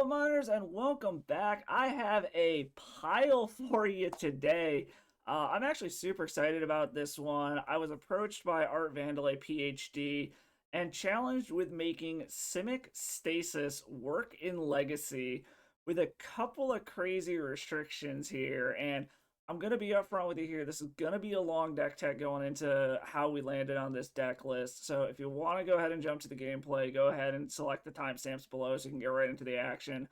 Hello, miners, and welcome back. I have a pile for you today. I'm actually super excited about this one. I was approached by Art Vandalay, PhD, and challenged with making Simic Stasis work in Legacy with a couple of crazy restrictions here. And I'm going to be upfront with you here. This is going to be a long deck tech going into how we landed on this deck list. So if you want to go ahead and jump to the gameplay, go ahead and select the timestamps below so you can get right into the action.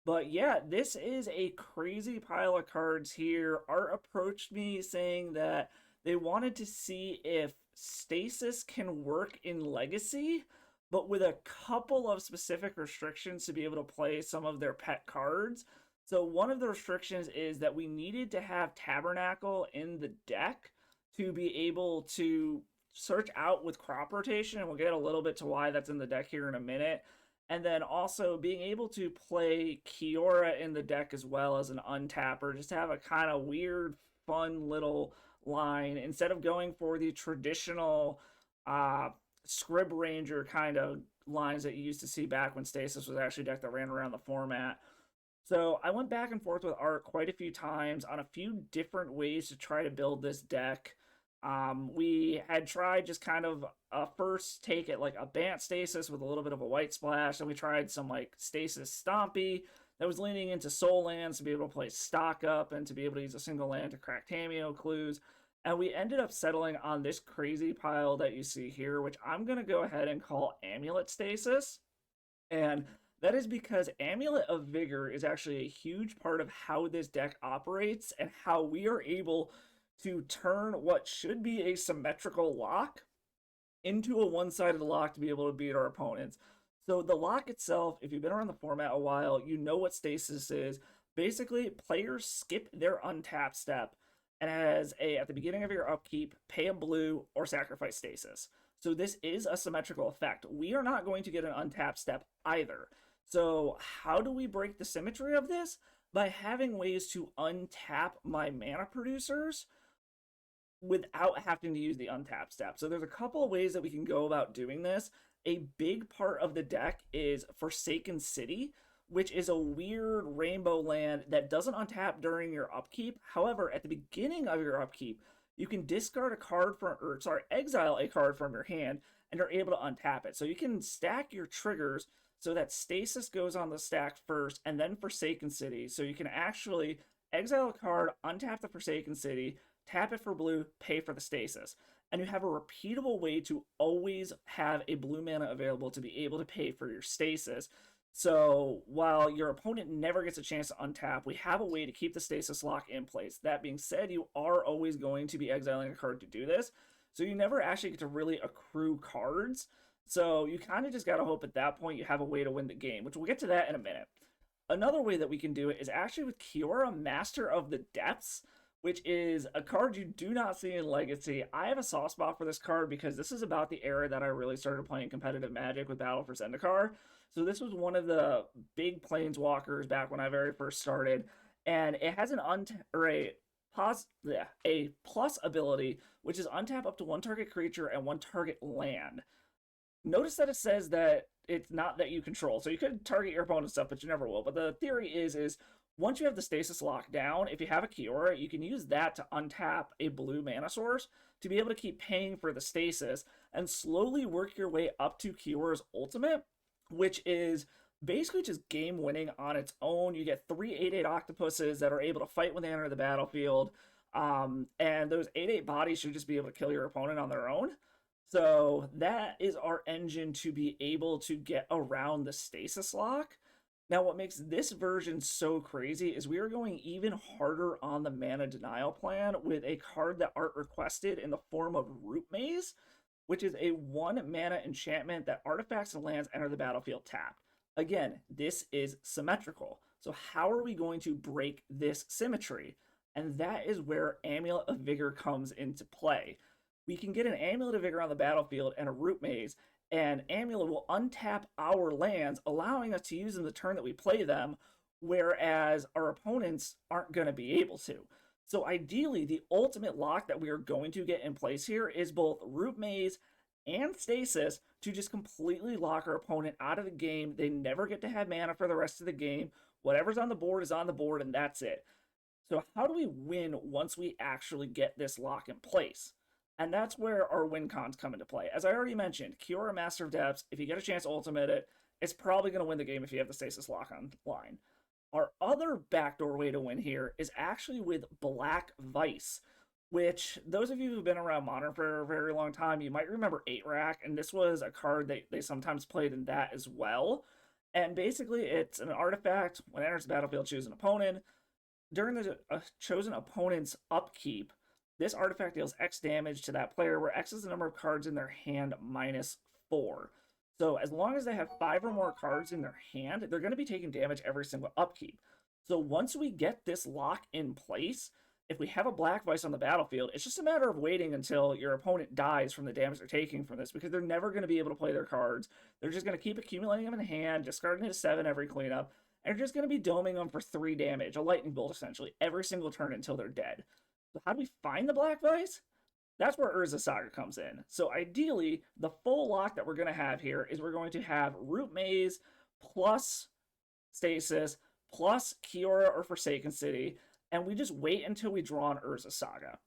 But yeah, this is a crazy pile of cards here. Art approached me saying that they wanted to see if Stasis can work in Legacy, but with a couple of specific restrictions to be able to play some of their pet cards. So one of the restrictions is that we needed to have Tabernacle in the deck to be able to search out with crop rotation, and we'll get a little bit to why that's in the deck here in a minute. And then also being able to play Kiora in the deck as well as an untapper, just to have a kind of weird, fun little line instead of going for the traditional Scrib Ranger kind of lines that you used to see back when Stasis was actually a deck that ran around the format. So I went back and forth with Art quite a few times on a few different ways to try to build this deck. We had tried just kind of a first take at like a Bant Stasis with a little bit of a white splash. Then we tried some like Stasis Stompy that was leaning into soul lands to be able to play stock up and to be able to use a single land to crack Tameo clues. And we ended up settling on this crazy pile that you see here, which I'm going to go ahead and call Amulet Stasis. And that is because Amulet of Vigor is actually a huge part of how this deck operates and how we are able to turn what should be a symmetrical lock into a one-sided lock to be able to beat our opponents. So the lock itself, if you've been around the format a while, you know what Stasis is. Basically, players skip their untap step and at the beginning of your upkeep, pay a blue or sacrifice Stasis. So this is a symmetrical effect. We are not going to get an untap step either. So how do we break the symmetry of this? By having ways to untap my mana producers without having to use the untap step. So there's a couple of ways that we can go about doing this. A big part of the deck is Forsaken City, which is a weird rainbow land that doesn't untap during your upkeep. However, at the beginning of your upkeep, you can discard a card exile a card from your hand, and you're able to untap it. So you can stack your triggers so that Stasis goes on the stack first, and then Forsaken City. So you can actually exile a card, untap the Forsaken City, tap it for blue, pay for the Stasis. And you have a repeatable way to always have a blue mana available to be able to pay for your Stasis. So while your opponent never gets a chance to untap, we have a way to keep the Stasis lock in place. That being said, you are always going to be exiling a card to do this. So you never actually get to really accrue cards. So you kind of just got to hope at that point you have a way to win the game, which we'll get to that in a minute. Another way that we can do it is actually with Kiora, Master of the Depths, which is a card you do not see in Legacy. I have a soft spot for this card because this is about the era that I really started playing competitive Magic with Battle for Zendikar. So this was one of the big planeswalkers back when I very first started, and it has a plus ability, which is untap up to one target creature and one target land. Notice that it says that it's not that you control, so you could target your opponent's stuff, but you never will. But the theory is once you have the Stasis locked down, if you have a Kiora, you can use that to untap a blue mana source to be able to keep paying for the Stasis and slowly work your way up to Kiora's ultimate, which is basically just game winning on its own. You get 3 8/8 octopuses that are able to fight when they enter the battlefield, and those 8/8 bodies should just be able to kill your opponent on their own. So that is our engine to be able to get around the Stasis lock. Now, what makes this version so crazy is we are going even harder on the mana denial plan with a card that Art requested in the form of Root Maze, which is a 1 mana enchantment that artifacts and lands enter the battlefield tapped. Again, this is symmetrical. So how are we going to break this symmetry? And that is where Amulet of Vigor comes into play. We can get an Amulet of Vigor on the battlefield and a Root Maze, and Amulet will untap our lands, allowing us to use them the turn that we play them, whereas our opponents aren't going to be able to. So ideally, the ultimate lock that we are going to get in place here is both Root Maze and Stasis to just completely lock our opponent out of the game. They never get to have mana for the rest of the game. Whatever's on the board is on the board, and that's it. So how do we win once we actually get this lock in place? And that's where our win cons come into play. As I already mentioned, Kiora Master of Depths, if you get a chance to ultimate it, it's probably going to win the game if you have the Stasis lock on line. Our other backdoor way to win here is actually with Black Vice, which those of you who've been around Modern for a very long time, you might remember 8-Rack, and this was a card that they sometimes played in that as well. And basically, it's an artifact. When it enters the battlefield, choose an opponent. During the chosen opponent's upkeep, this artifact deals X damage to that player, where X is the number of cards in their hand minus 4. So as long as they have 5 or more cards in their hand, they're going to be taking damage every single upkeep. So once we get this lock in place, if we have a Black Vice on the battlefield, it's just a matter of waiting until your opponent dies from the damage they're taking from this, because they're never going to be able to play their cards. They're just going to keep accumulating them in hand, discarding it to 7 every cleanup, and you're just going to be doming them for 3 damage, a lightning bolt essentially, every single turn until they're dead. So how do we find the Black Vice? That's where Urza Saga comes in. So ideally, the full lock that we're going to have here is we're going to have Root Maze plus Stasis plus Kiora or Forsaken City, and we just wait until we draw an Urza Saga.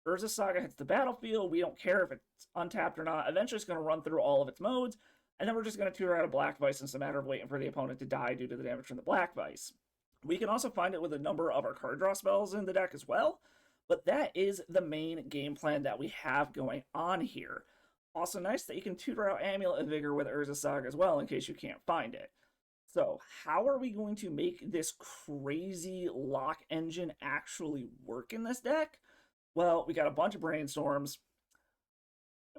Urza Saga hits the battlefield. We don't care if it's untapped or not. Eventually, it's going to run through all of its modes, and then we're just going to tutor out a Black Vice, and it's a matter of waiting for the opponent to die due to the damage from the Black Vice. We can also find it with a number of our card draw spells in the deck as well, but that is the main game plan that we have going on here. Also nice that you can tutor out Amulet of Vigor with Urza Saga as well in case you can't find it. So how are we going to make this crazy lock engine actually work in this deck? Well, we got a bunch of brainstorms.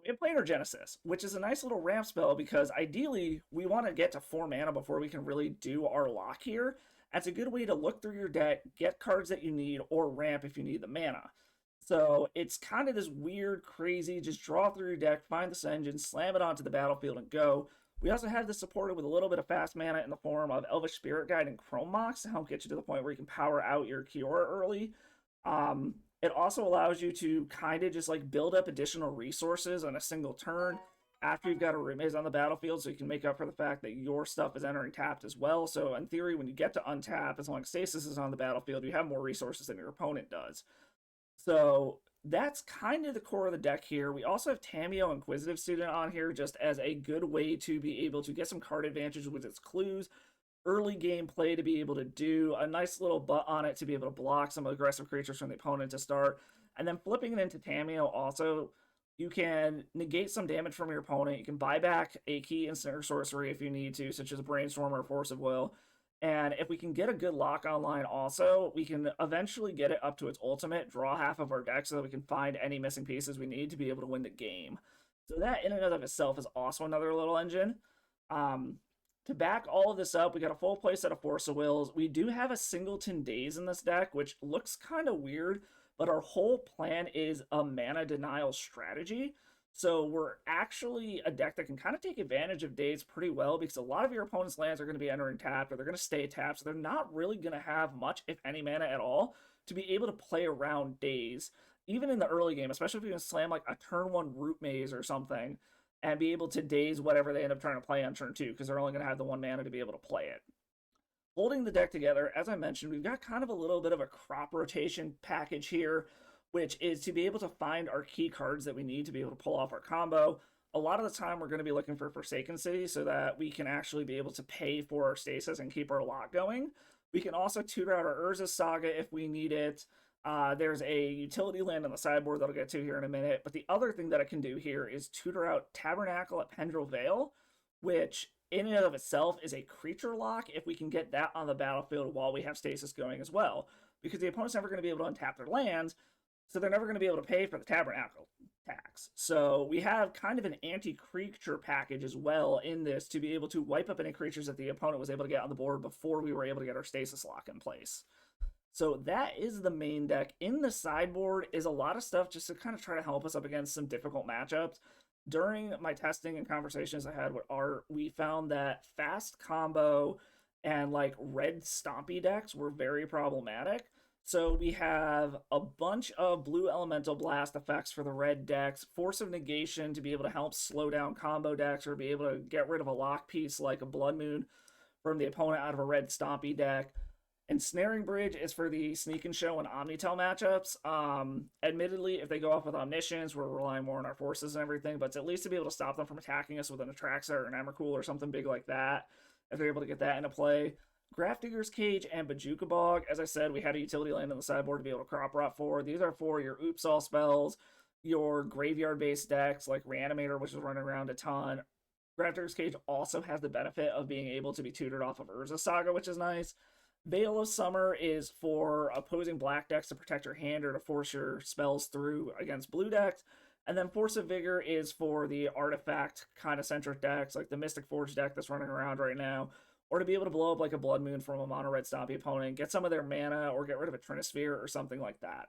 We have Planar Genesis, which is a nice little ramp spell because ideally we want to get to 4 mana before we can really do our lock here. That's a good way to look through your deck, get cards that you need, or ramp if you need the mana. So it's kind of this weird, crazy, just draw through your deck, find this engine, slam it onto the battlefield, and go. We also have this supported with a little bit of fast mana in the form of Elvish Spirit Guide and Chrome Mox to help get you to the point where you can power out your Kiora early. It also allows you to kind of just like build up additional resources on a single turn after you've got a Root Maze on the battlefield, so you can make up for the fact that your stuff is entering tapped as well. So in theory, when you get to untap, as long as Stasis is on the battlefield, you have more resources than your opponent does. So that's kind of the core of the deck here. We also have Tamiyo Inquisitive Student on here just as a good way to be able to get some card advantage with its clues, early game play to be able to do a nice little butt on it to be able to block some aggressive creatures from the opponent to start, and then flipping it into Tamiyo also, you can negate some damage from your opponent. You can buy back a key instant or sorcery if you need to, such as Brainstorm or Force of Will. And if we can get a good lock online also, we can eventually get it up to its ultimate, draw half of our deck so that we can find any missing pieces we need to be able to win the game. So that in and of itself is also another little engine. To back all of this up, we got a full play set of Force of Wills. We do have a Singleton Daze in this deck, which looks kind of weird, but our whole plan is a mana denial strategy. So we're actually a deck that can kind of take advantage of Daze pretty well because a lot of your opponent's lands are going to be entering tapped or they're going to stay tapped. So they're not really going to have much, if any, mana at all to be able to play around Daze, even in the early game, especially if you can slam like a turn 1 Root Maze or something and be able to Daze whatever they end up trying to play on turn 2 because they're only going to have the 1 mana to be able to play it. Holding the deck together, as I mentioned, we've got kind of a little bit of a crop rotation package here, which is to be able to find our key cards that we need to be able to pull off our combo. A lot of the time, we're going to be looking for Forsaken City so that we can actually be able to pay for our Stasis and keep our lock going. We can also tutor out our Urza Saga if we need it. There's a utility land on the sideboard that I'll get to here in a minute. But the other thing that I can do here is tutor out Tabernacle at Pendrell Vale, which in and of itself is a creature lock if we can get that on the battlefield while we have Stasis going as well. Because the opponent's never going to be able to untap their lands, so they're never going to be able to pay for the Tabernacle tax. So we have kind of an anti-creature package as well in this to be able to wipe up any creatures that the opponent was able to get on the board before we were able to get our Stasis lock in place. So that is the main deck. In the sideboard is a lot of stuff just to kind of try to help us up against some difficult matchups. During my testing and conversations I had with Art, we found that fast combo and like red stompy decks were very problematic. So we have a bunch of blue elemental blast effects for the red decks, Force of Negation to be able to help slow down combo decks or be able to get rid of a lock piece like a Blood Moon from the opponent out of a red Stompy deck. Ensnaring Bridge is for the Sneak and Show and Omnitel matchups. Admittedly, if they go off with Omniscience, we're relying more on our forces and everything, but it's at least to be able to stop them from attacking us with an Atraxa or an Emrakul or something big like that, if they're able to get that into play. Grafdigger's Cage and Bajuka Bog. As I said, we had a utility land on the sideboard to be able to crop rot for. These are for your Oops All spells, your graveyard-based decks like Reanimator, which is running around a ton. Grafdigger's Cage also has the benefit of being able to be tutored off of Urza Saga, which is nice. Veil of Summer is for opposing black decks to protect your hand or to force your spells through against blue decks. And then Force of Vigor is for the artifact kind of centric decks, like the Mystic Forge deck that's running around right now, or to be able to blow up like a Blood Moon from a mono red Stompy opponent, get some of their mana, or get rid of a Trinisphere or something like that.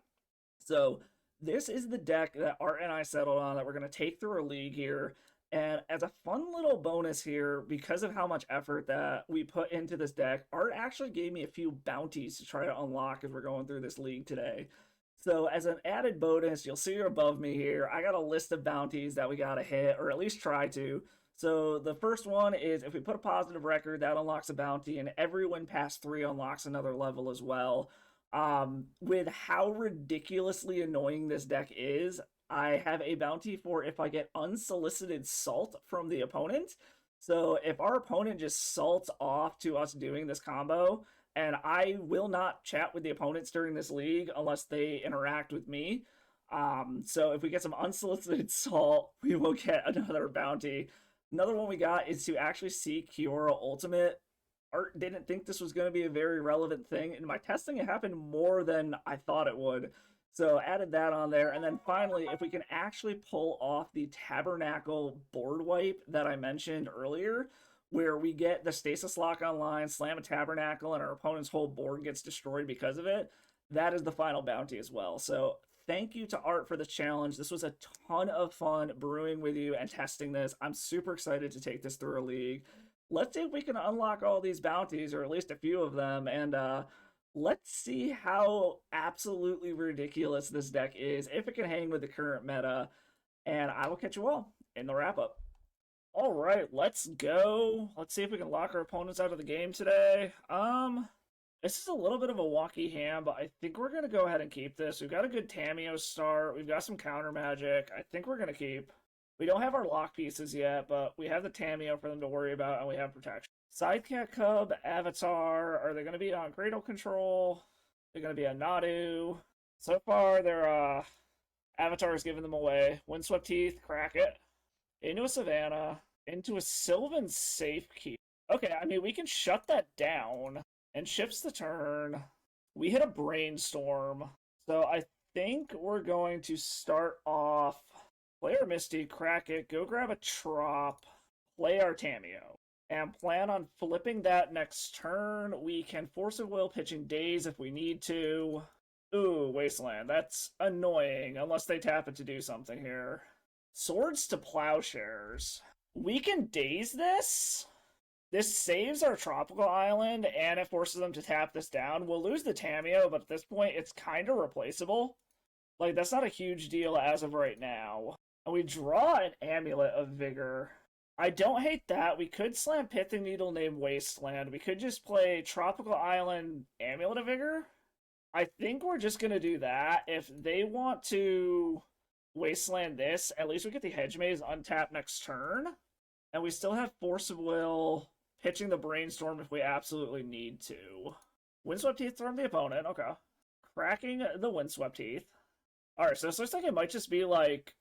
So this is the deck that Art and I settled on that we're going to take through our league here. And as a fun little bonus here, because of how much effort that we put into this deck, Art actually gave me a few bounties to try to unlock as we're going through this league today. So as an added bonus, you'll see above me here, I got a list of bounties that we got to hit, or at least try to. So the first one is if we put a positive record, that unlocks a bounty, and every win past 3 unlocks another level as well. With how ridiculously annoying this deck is, I have a bounty for if I get unsolicited salt from the opponent. So if our opponent just salts off to us doing this combo, and I will not chat with the opponents during this league unless they interact with me. So if we get some unsolicited salt, we will get another bounty. Another one we got is to actually see Kiora Ultimate. Art didn't think this was going to be a very relevant thing. In my testing, it happened more than I thought it would. So added that on there. And then finally, if we can actually pull off the Tabernacle board wipe that I mentioned earlier, where we get the Stasis lock online, slam a Tabernacle, and our opponent's whole board gets destroyed because of it, that is the final bounty as well. So thank you to Art for the challenge. This was a ton of fun brewing with you and testing this. I'm super excited to take this through a league. Let's see if we can unlock all these bounties, or at least a few of them, and let's see how absolutely ridiculous this deck is, if it can hang with the current meta, and I will catch you all in the wrap-up. All right, let's go. Let's see if we can lock our opponents out of the game today. This is a little bit of a wonky hand, but I think we're going to go ahead and keep this. We've got a good Tamiyo start. We've got some counter magic. I think we're going to keep. We don't have our lock pieces yet, but we have the Tamiyo for them to worry about, and we have protection. Sidecat Cub, Avatar, are they going to be on Cradle Control? They're going to be on Nadu. So far, their Avatar is giving them away. Windswept Teeth, crack it. Into a Savannah. Into a Sylvan Safekeep. Okay, I mean, we can shut that down. And ships the turn. We hit a Brainstorm. So I think we're going to start off. Play our Misty, crack it, go grab a Trop, play our Tamiyo, and plan on flipping that next turn. We can Force of Will pitching Daze if we need to. Ooh, Wasteland. That's annoying, unless they tap it to do something here. Swords to Plowshares. We can Daze this? This saves our Tropical Island, and it forces them to tap this down. We'll lose the Tamiyo, but at this point, it's kind of replaceable. Like, that's not a huge deal as of right now. And we draw an Amulet of Vigor. I don't hate that. We could slam Pithing Needle named Wasteland. We could just play Tropical Island Amulet of Vigor. I think we're just going to do that. If they want to Wasteland this, at least we get the Hedge Maze untap next turn. And we still have Force of Will, pitching the Brainstorm if we absolutely need to. Windswept Teeth from the opponent, okay. Cracking the Windswept Teeth. Alright, so this looks like it might just be like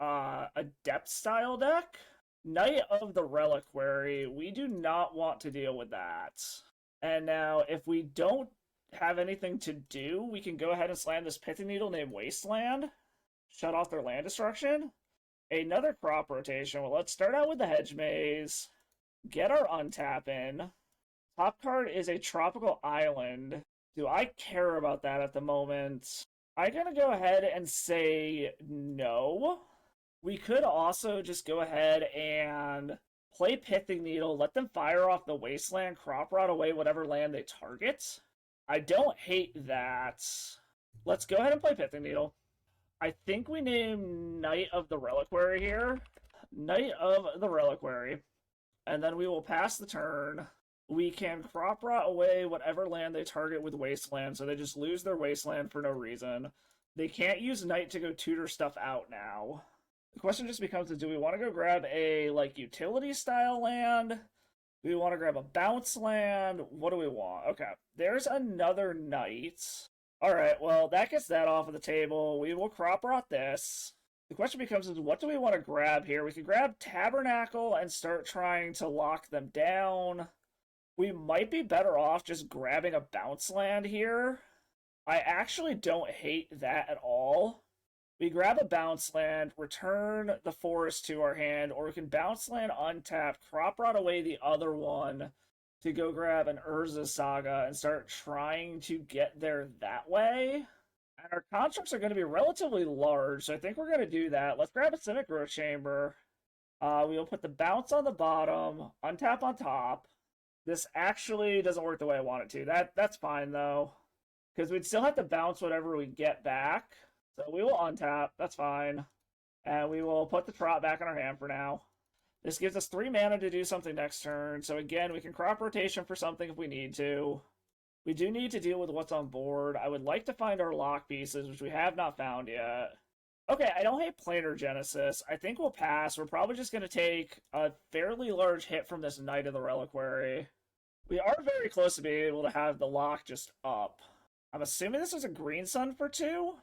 a depth style deck. Knight of the Reliquary, we do not want to deal with that. And now, if we don't have anything to do, we can go ahead and slam this Pithing Needle named Wasteland. Shut off their land destruction. Another crop rotation. Well, let's start out with the Hedge Maze. Get our untap in. Top card is a Tropical Island. Do I care about that at the moment? I'm going to go ahead and say no. We could also just go ahead and play Pithing Needle, let them fire off the Wasteland, crop rot away whatever land they target. I don't hate that. Let's go ahead and play Pithing Needle. I think we name Knight of the Reliquary here. Knight of the Reliquary. And then we will pass the turn. We can crop rot away whatever land they target with Wasteland, so they just lose their Wasteland for no reason. They can't use Knight to go tutor stuff out now. The question just becomes, do we want to go grab a, like, utility-style land? Do we want to grab a bounce land? What do we want? Okay, there's another Knight. Alright, well, that gets that off of the table. We will crop rot this. The question becomes, what do we want to grab here? We can grab Tabernacle and start trying to lock them down. We might be better off just grabbing a bounce land here. I actually don't hate that at all. We grab a bounce land, return the forest to our hand, or we can bounce land untap, crop rot away the other one to go grab an Urza Saga and start trying to get there that way. And our constructs are going to be relatively large, so I think we're going to do that. Let's grab a Civic Growth Chamber. We'll put the bounce on the bottom, untap on top. This actually doesn't work the way I want it to. That's fine, though, because we'd still have to bounce whatever we get back. So we will untap. That's fine. And we will put the Trot back in our hand for now. This gives us 3 mana to do something next turn. So again, we can crop rotation for something if we need to. We do need to deal with what's on board. I would like to find our lock pieces, which we have not found yet. Okay, I don't hate Planar Genesis. I think we'll pass. We're probably just going to take a fairly large hit from this Knight of the Reliquary. We are very close to being able to have the lock just up. I'm assuming this is a green sun for 2?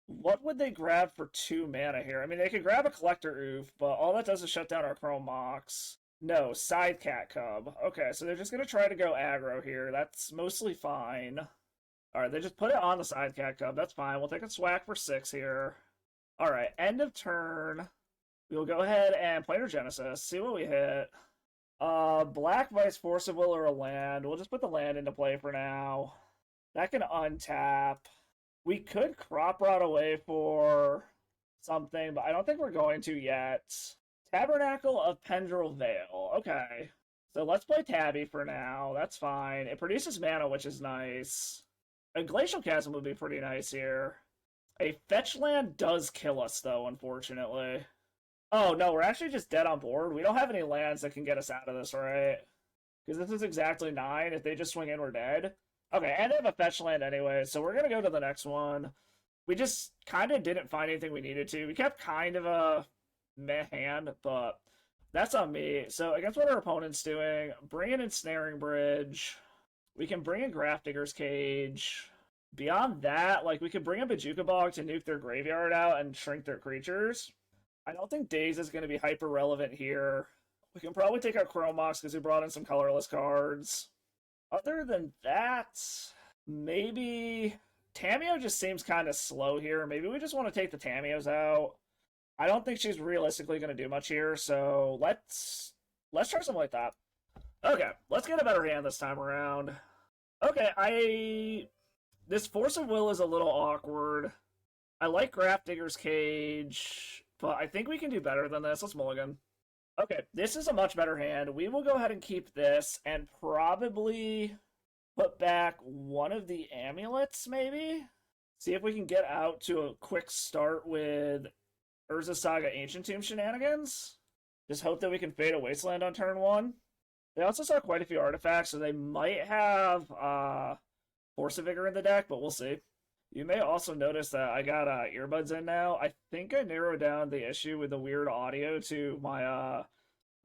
What would they grab for 2 mana here? I mean, they could grab a Collector Oof, but all that does is shut down our Chrome Mox. No, Scythe Cat Cub. Okay, so they're just going to try to go aggro here. That's mostly fine. Alright, they just put it on the Scythe Cat Cub. That's fine. We'll take a Swack for 6 here. Alright, end of turn. We'll go ahead and Planar Genesis. See what we hit. Black Vice Force of Will or a land. We'll just put the land into play for now. That can untap. We could crop rot away for something, but I don't think we're going to yet. Tabernacle of Pendril Vale. Okay. So let's play Tabby for now. That's fine. It produces mana, which is nice. A Glacial Chasm would be pretty nice here. A fetch land does kill us, though, unfortunately. Oh, no, we're actually just dead on board. We don't have any lands that can get us out of this, right? Because this is exactly 9. If they just swing in, we're dead. Okay, and they have a fetch land anyway, so we're going to go to the next one. We just kind of didn't find anything we needed to. We kept kind of a meh hand, but that's on me. So against what our opponent's doing, bring in Ensnaring Bridge. We can bring in Grafdigger's Cage. Beyond that, like, we could bring in Bojuka Bog to nuke their graveyard out and shrink their creatures. I don't think Daze is going to be hyper relevant here. We can probably take out Chrome Mox because we brought in some colorless cards. Other than that, maybe Tamiyo just seems kind of slow here. Maybe we just want to take the Tamiyos out. I don't think she's realistically going to do much here, so let's try something like that. Okay, let's get a better hand this time around. Okay, this Force of Will is a little awkward. I like Grafdigger's Cage, but I think we can do better than this. Let's mulligan. Okay, this is a much better hand. We will go ahead and keep this and probably put back one of the amulets, maybe? See if we can get out to a quick start with Urza Saga Ancient Tomb shenanigans. Just hope that we can fade a Wasteland on turn 1. They also saw quite a few artifacts, so they might have Force of Vigor in the deck, but we'll see. You may also notice that I got earbuds in now. I think I narrowed down the issue with the weird audio to my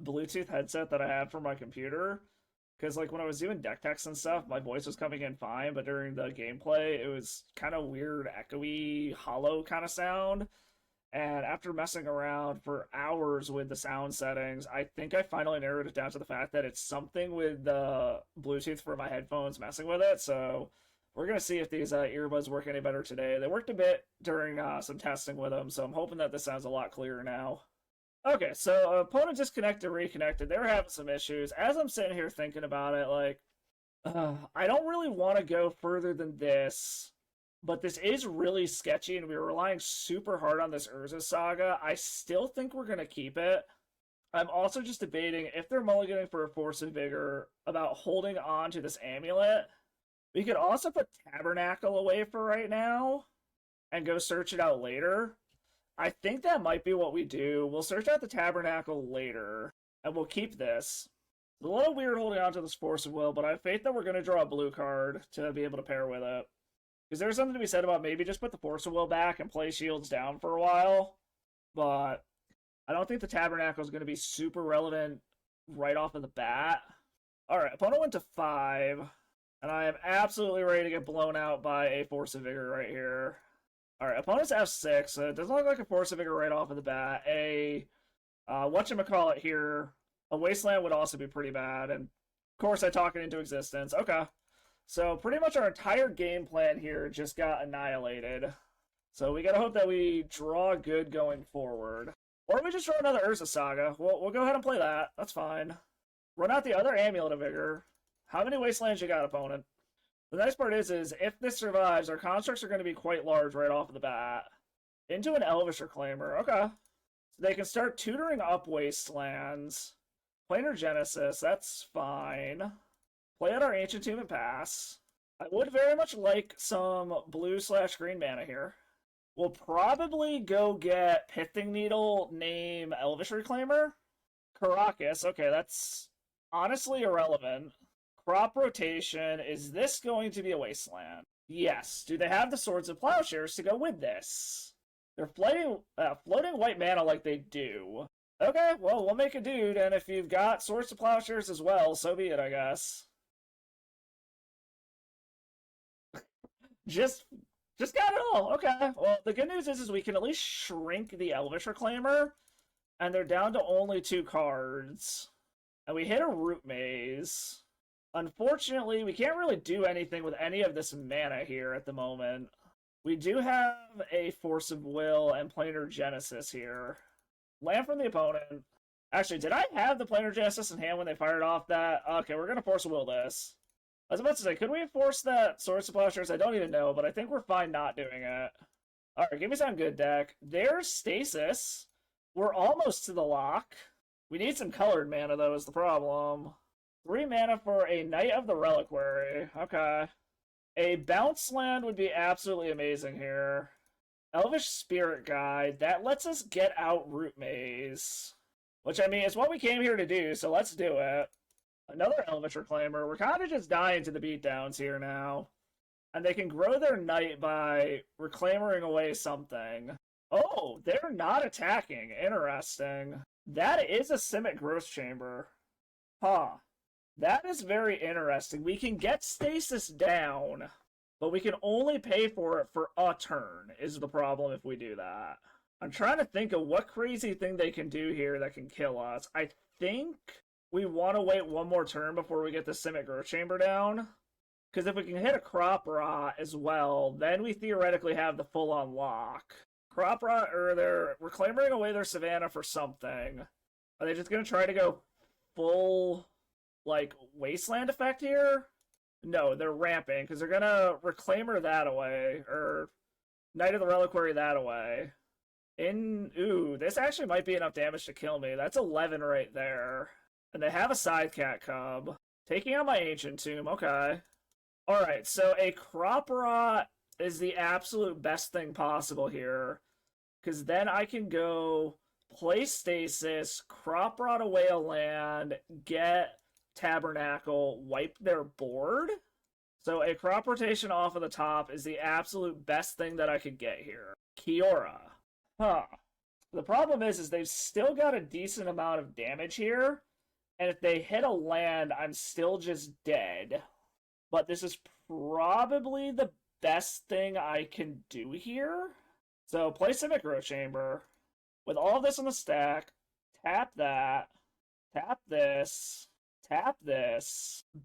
Bluetooth headset that I have for my computer. Because, like, when I was doing deck techs and stuff, my voice was coming in fine, but during the gameplay, it was kind of weird, echoey, hollow kind of sound. And after messing around for hours with the sound settings, I think I finally narrowed it down to the fact that it's something with the Bluetooth for my headphones messing with it, so we're going to see if these earbuds work any better today. They worked a bit during some testing with them, so I'm hoping that this sounds a lot clearer now. Okay, so opponent disconnected, reconnected. They were having some issues. As I'm sitting here thinking about it, like, I don't really want to go further than this, but this is really sketchy, and we were relying super hard on this Urza Saga. I still think we're going to keep it. I'm also just debating if they're mulliganing for a Force of Vigor about holding on to this amulet, We could also put Tabernacle away for right now and go search it out later. I think that might be what we do. We'll search out the Tabernacle later, and we'll keep this. It's a little weird holding on to this Force of Will, but I have faith that we're going to draw a blue card to be able to pair with it. Because there's something to be said about maybe just put the Force of Will back and play shields down for a while. But I don't think the Tabernacle is going to be super relevant right off of the bat. Alright, opponent went to 5. And I am absolutely ready to get blown out by a Force of Vigor right here. Alright, opponent's F6, so it doesn't look like a Force of Vigor right off of the bat. Whatchamacallit here, a Wasteland would also be pretty bad, and of course I talk it into existence. Okay, so pretty much our entire game plan here just got annihilated. So we gotta hope that we draw good going forward. Or we just draw another Urza Saga. We'll go ahead and play that, that's fine. Run out the other Amulet of Vigor. How many Wastelands you got, opponent? The nice part is if this survives, our constructs are going to be quite large right off the bat. Into an Elvish Reclaimer, okay. So they can start tutoring up Wastelands. Planar Genesis, that's fine. Play out our Ancient Tomb and pass. I would very much like some blue/green mana here. We'll probably go get Pithing Needle, name Elvish Reclaimer. Caracas, okay, that's honestly irrelevant. Crop rotation, is this going to be a Wasteland? Yes. Do they have the Swords of Plowshares to go with this? They're floating white mana like they do. Okay, well, we'll make a dude, and if you've got Swords of Plowshares as well, so be it, I guess. Just got it all. Okay. Well, the good news is we can at least shrink the Elvish Reclaimer, and they're down to only 2 cards. And we hit a Root Maze. Unfortunately, we can't really do anything with any of this mana here at the moment. We do have a Force of Will and Planar Genesis here. Land from the opponent. Actually, did I have the Planar Genesis in hand when they fired off that? Okay, we're going to Force of Will this. I was about to say, could we force that Swords of Plowshares? I don't even know, but I think we're fine not doing it. Alright, give me some good deck. There's Stasis. We're almost to the lock. We need some colored mana, though, is the problem. 3 mana for a Knight of the Reliquary. Okay. A bounce land would be absolutely amazing here. Elvish Spirit Guide. That lets us get out Root Maze. Which, I mean, is what we came here to do, so let's do it. Another Elvish Reclaimer. We're kind of just dying to the beatdowns here now. And they can grow their Knight by reclaimering away something. Oh, they're not attacking. Interesting. That is a Simic Growth Chamber. Huh. That is very interesting. We can get Stasis down, but we can only pay for it for a turn, is the problem if we do that. I'm trying to think of what crazy thing they can do here that can kill us. I think we want to wait one more turn before we get the Simic Growth Chamber down. Because if we can hit a Crop Rot as well, then we theoretically have the full unlock. Crop Rot, or they're reclaiming away their Savannah for something. Are they just going to try to go full, like, Wasteland effect here? No, they're ramping, because they're going to Reclaimer that away, or Knight of the Reliquary that away. Ooh, this actually might be enough damage to kill me. That's 11 right there. And they have a Sidecat Cub. Taking out my Ancient Tomb, okay. Alright, so a Crop Rot is the absolute best thing possible here. Because then I can go play Stasis, Crop Rot away a land, get Tabernacle, wipe their board. So a Crop Rotation off of the top is the absolute best thing that I could get here. Kiora. Huh. The problem is they've still got a decent amount of damage here. And if they hit a land, I'm still just dead. But this is probably the best thing I can do here. So play Simic Growth Chamber. With all of this on the stack, tap that, tap this,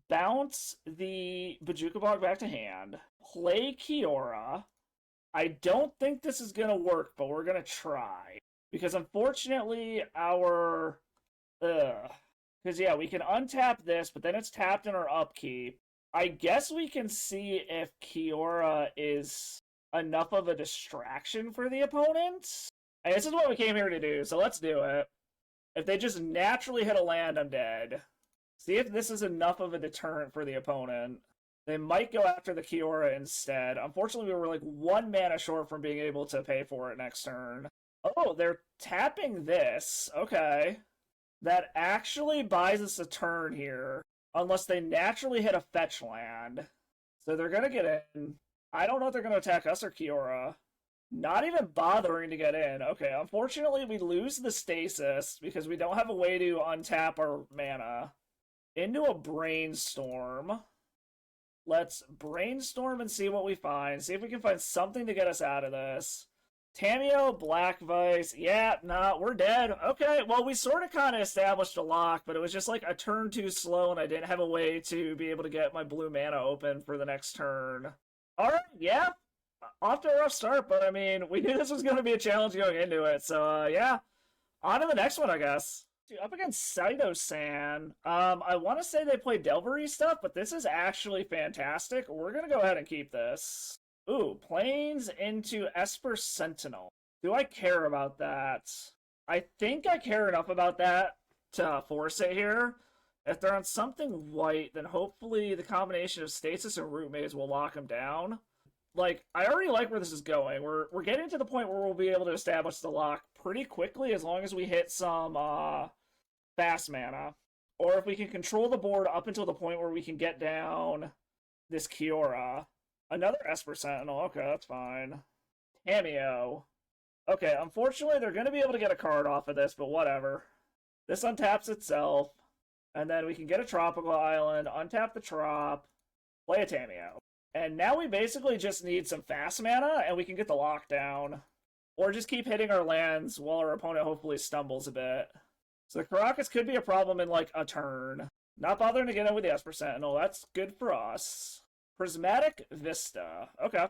bounce the Bojuka Bog back to hand, play Kiora. I don't think this is going to work, but we're going to try. Because unfortunately, our... Because, yeah, we can untap this, but then it's tapped in our upkeep. I guess we can see if Kiora is enough of a distraction for the opponent. And this is what we came here to do, so let's do it. If they just naturally hit a land, I'm dead. See if this is enough of a deterrent for the opponent. They might go after the Kiora instead. Unfortunately, we were like 1 mana short from being able to pay for it next turn. Oh, they're tapping this. Okay. That actually buys us a turn here. Unless they naturally hit a fetch land. So they're going to get in. I don't know if they're going to attack us or Kiora. Not even bothering to get in. Okay, unfortunately, we lose the Stasis because we don't have a way to untap our mana. Into a Brainstorm. Let's brainstorm and see what we find. See if we can find something to get us out of this. Tamiyo, Black Vice. Yeah, nah, we're dead. Okay, well, we sort of kind of established a lock, but it was just like a turn too slow, and I didn't have a way to be able to get my blue mana open for the next turn. Alright, yeah. Off to a rough start, but I mean, we knew this was going to be a challenge going into it, so yeah. On to the next one, I guess. Up against Saito-san. I want to say they play Delvery stuff, but this is actually fantastic. We're going to go ahead and keep this. Ooh, Plains into Esper Sentinel. Do I care about that? I think I care enough about that to force it here. If they're on something white, then hopefully the combination of Stasis and Root Maze will lock them down. Like, I already like where this is going. We're getting to the point where we'll be able to establish the lock pretty quickly as long as we hit some fast mana. Or if we can control the board up until the point where we can get down this Kiora. Another Esper Sentinel. Okay, that's fine. Tamiyo. Okay, unfortunately, they're going to be able to get a card off of this, but whatever. This untaps itself. And then we can get a Tropical Island, untap the Trop, play a Tamiyo. And now we basically just need some fast mana, and we can get the lockdown. Or just keep hitting our lands while our opponent hopefully stumbles a bit. So the Karakas could be a problem in, like, a turn. Not bothering to get in with the Esper Sentinel. That's good for us. Prismatic Vista. Okay.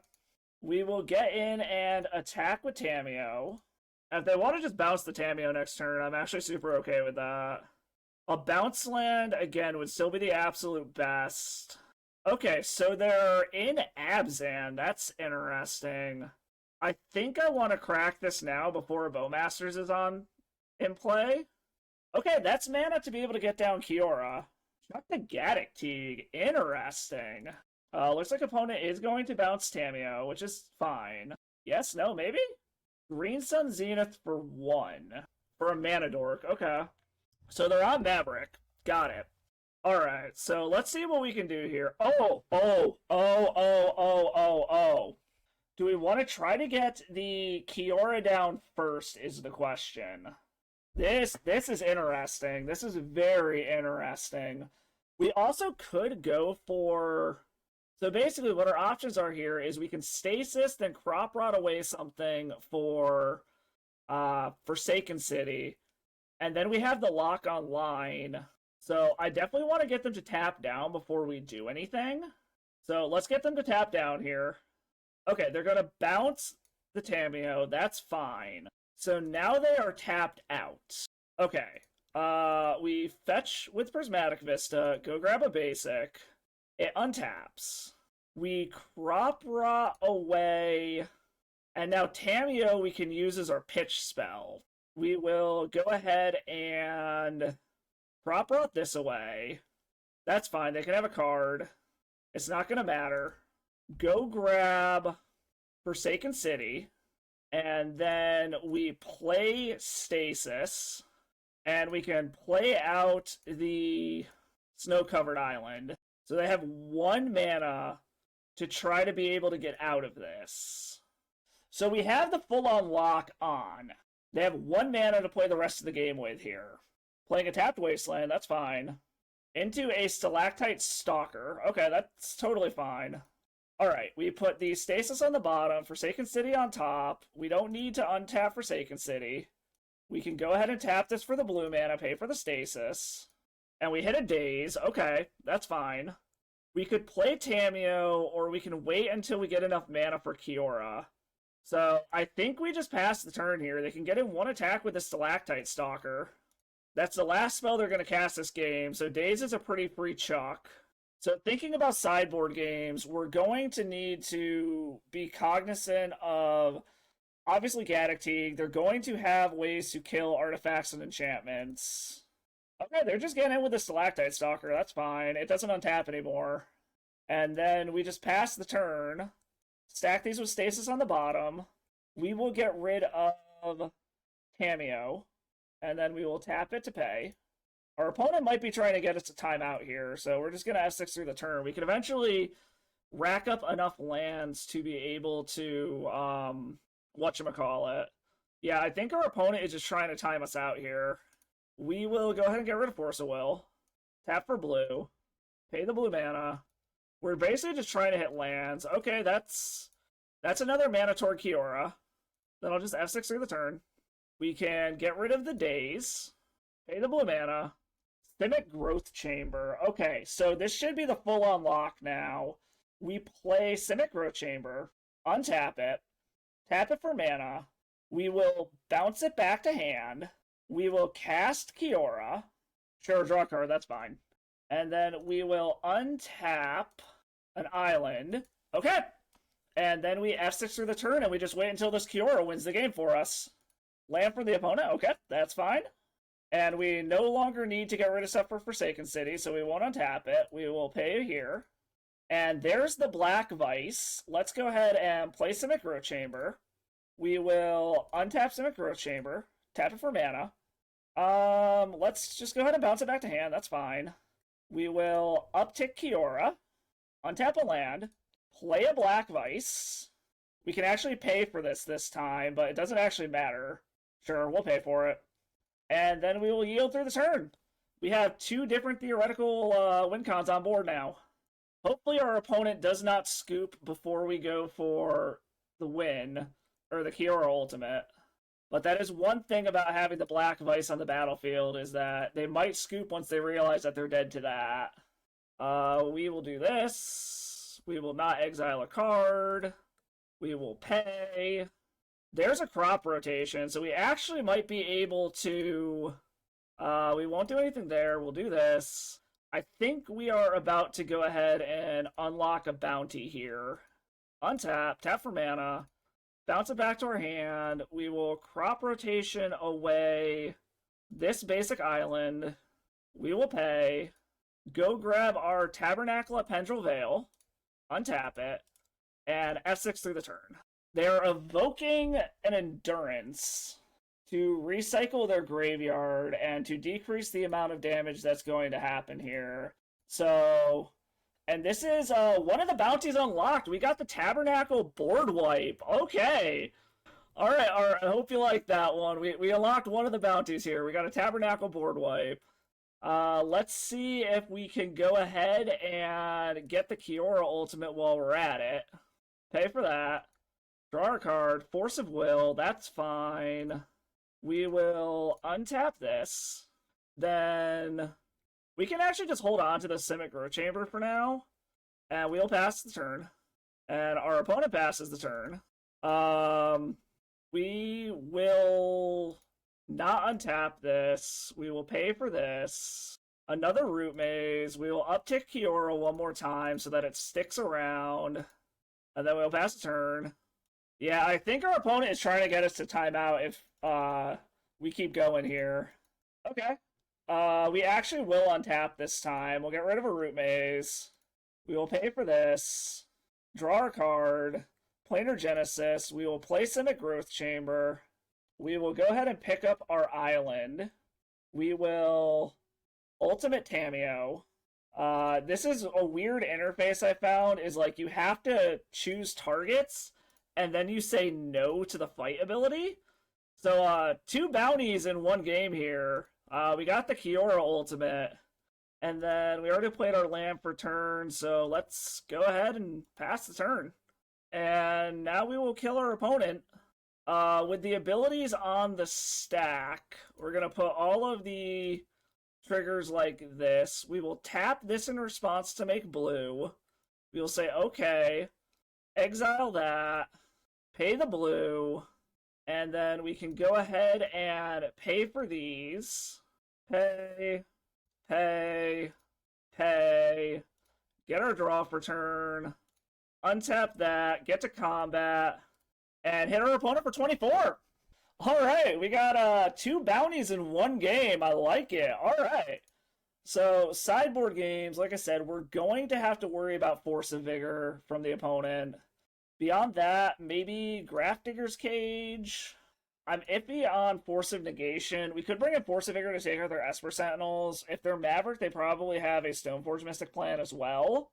We will get in and attack with Tamiyo. If they want to just bounce the Tamiyo next turn, I'm actually super okay with that. A bounce land, again, would still be the absolute best. Okay, so they're in Abzan. That's interesting. I think I want to crack this now before a Bowmasters is in play. Okay, that's mana to be able to get down Kiora. Chuck the Gaddock Teague. Interesting. Looks like opponent is going to bounce Tamiyo, which is fine. Yes, no, maybe? Green Sun Zenith for 1. For a mana dork. Okay. So they're on Maverick. Got it. Alright, so let's see what we can do here. Oh. Do we want to try to get the Kiora down first is the question. This is interesting. This is very interesting. We also could go for... So basically what our options are here is we can Stasis, then Crop Rot away something for Forsaken City. And then we have the lock online. So I definitely want to get them to tap down before we do anything. So let's get them to tap down here. Okay, they're going to bounce the Tamiyo. That's fine. So now they are tapped out. Okay. We fetch with Prismatic Vista. Go grab a basic. It untaps. We Crop Rot away. And now Tamiyo we can use as our pitch spell. We will go ahead and Crop Rot this away. That's fine. They can have a card. It's not going to matter. Go grab Forsaken City. And then we play Stasis. And we can play out the Snow-Covered Island. So they have 1 mana to try to be able to get out of this. So we have the full-on lock on. They have 1 mana to play the rest of the game with here. Playing a tapped Wasteland, that's fine. Into a Stalactite Stalker. Okay, that's totally fine. Alright, we put the Stasis on the bottom, Forsaken City on top. We don't need to untap Forsaken City. We can go ahead and tap this for the blue mana, pay for the Stasis. And we hit a Daze. Okay, that's fine. We could play Tamiyo, or we can wait until we get enough mana for Kiora. So, I think we just pass the turn here. They can get in 1 attack with the Stalactite Stalker. That's the last spell they're going to cast this game, so Daze is a pretty free chalk. So, thinking about sideboard games, we're going to need to be cognizant of, obviously, Gaddock Teague. They're going to have ways to kill artifacts and enchantments. Okay, they're just getting in with the Stalactite Stalker. That's fine. It doesn't untap anymore. And then we just pass the turn, stack these with Stasis on the bottom. We will get rid of Cameo, and then we will tap it to pay. Our opponent might be trying to get us to timeout here, so we're just going to F6 through the turn. We can eventually rack up enough lands to be able to, whatchamacallit. Yeah, I think our opponent is just trying to time us out here. We will go ahead and get rid of Force of Will. Tap for blue. Pay the blue mana. We're basically just trying to hit lands. Okay, that's another mana toward Kiora. Then I'll just F6 through the turn. We can get rid of the Daze. Pay the blue mana. Simic Growth Chamber. Okay, so this should be the full unlock now. We play Simic Growth Chamber. Untap it. Tap it for mana. We will bounce it back to hand. We will cast Kiora. Sure, draw a card, that's fine. And then we will untap an island. Okay. And then we F6 through the turn, and we just wait until this Kiora wins the game for us. Land for the opponent. Okay, that's fine. And we no longer need to get rid of stuff for Forsaken City, so we won't untap it. We will pay here. And there's the Black Vice. Let's go ahead and play Simic Growth Chamber. We will untap Simic Growth Chamber. Tap it for mana. Let's just go ahead and bounce it back to hand. That's fine. We will uptick Kiora. Untap a land. Play a Black Vice. We can actually pay for this time, but it doesn't actually matter. Sure, we'll pay for it. And then we will yield through the turn. We have two different theoretical win cons on board now. Hopefully our opponent does not scoop before we go for the win, or the Kiora ultimate. But that is one thing about having the Black Vice on the battlefield, is that they might scoop once they realize that they're dead to that. We will do this. We will not exile a card. We will pay. There's a crop rotation, so we actually might be able to... we won't do anything there. We'll do this. I think we are about to go ahead and unlock a bounty here. Untap, tap for mana, bounce it back to our hand. We will crop rotation away this basic island. We will pay. Go grab our Tabernacle at Pendrell Vale. Untap it. And F6 through the turn. They're evoking an Endurance to recycle their graveyard and to decrease the amount of damage that's going to happen here. So, and this is one of the bounties unlocked. We got the Tabernacle board wipe. Okay. All right. I hope you like that one. We unlocked one of the bounties here. We got a Tabernacle board wipe. Let's see if we can go ahead and get the Kiora ultimate while we're at it. Pay for that. Draw a card. Force of Will. That's fine. We will untap this. Then we can actually just hold on to the Simic Growth Chamber for now. And we'll pass the turn. And our opponent passes the turn. We will not untap this. We will pay for this. Another Root Maze. We will uptick Kiora one more time so that it sticks around. And then we'll pass the turn. Yeah, I think our opponent is trying to get us to timeout if we keep going here. Okay. We actually will untap this time. We'll get rid of a Root Maze. We will pay for this. Draw a card. Planar Genesis. We will play Simic Growth Chamber. We will go ahead and pick up our island. We will Ultimate Tameo. This is a weird interface I found, is like you have to choose targets and then you say no to the fight ability. So, two bounties in one game here. We got the Kiora ultimate, and then we already played our land for turn, so let's go ahead and pass the turn. And now we will kill our opponent. With the abilities on the stack, we're going to put all of the triggers like this. We will tap this in response to make blue. We will say, okay, exile that, pay the blue, and then we can go ahead and pay for these. Pay, pay, pay, get our draw for turn, untap that, get to combat, and hit our opponent for 24. All right, we got two bounties in one game. I like it. All right. So, sideboard games, like I said, we're going to have to worry about Force of Vigor from the opponent. Beyond that, maybe Grafdigger's Cage. I'm iffy on Force of Negation. We could bring in Force of Vigor to take out their Esper Sentinels. If they're Maverick, they probably have a Stoneforge Mystic plan as well.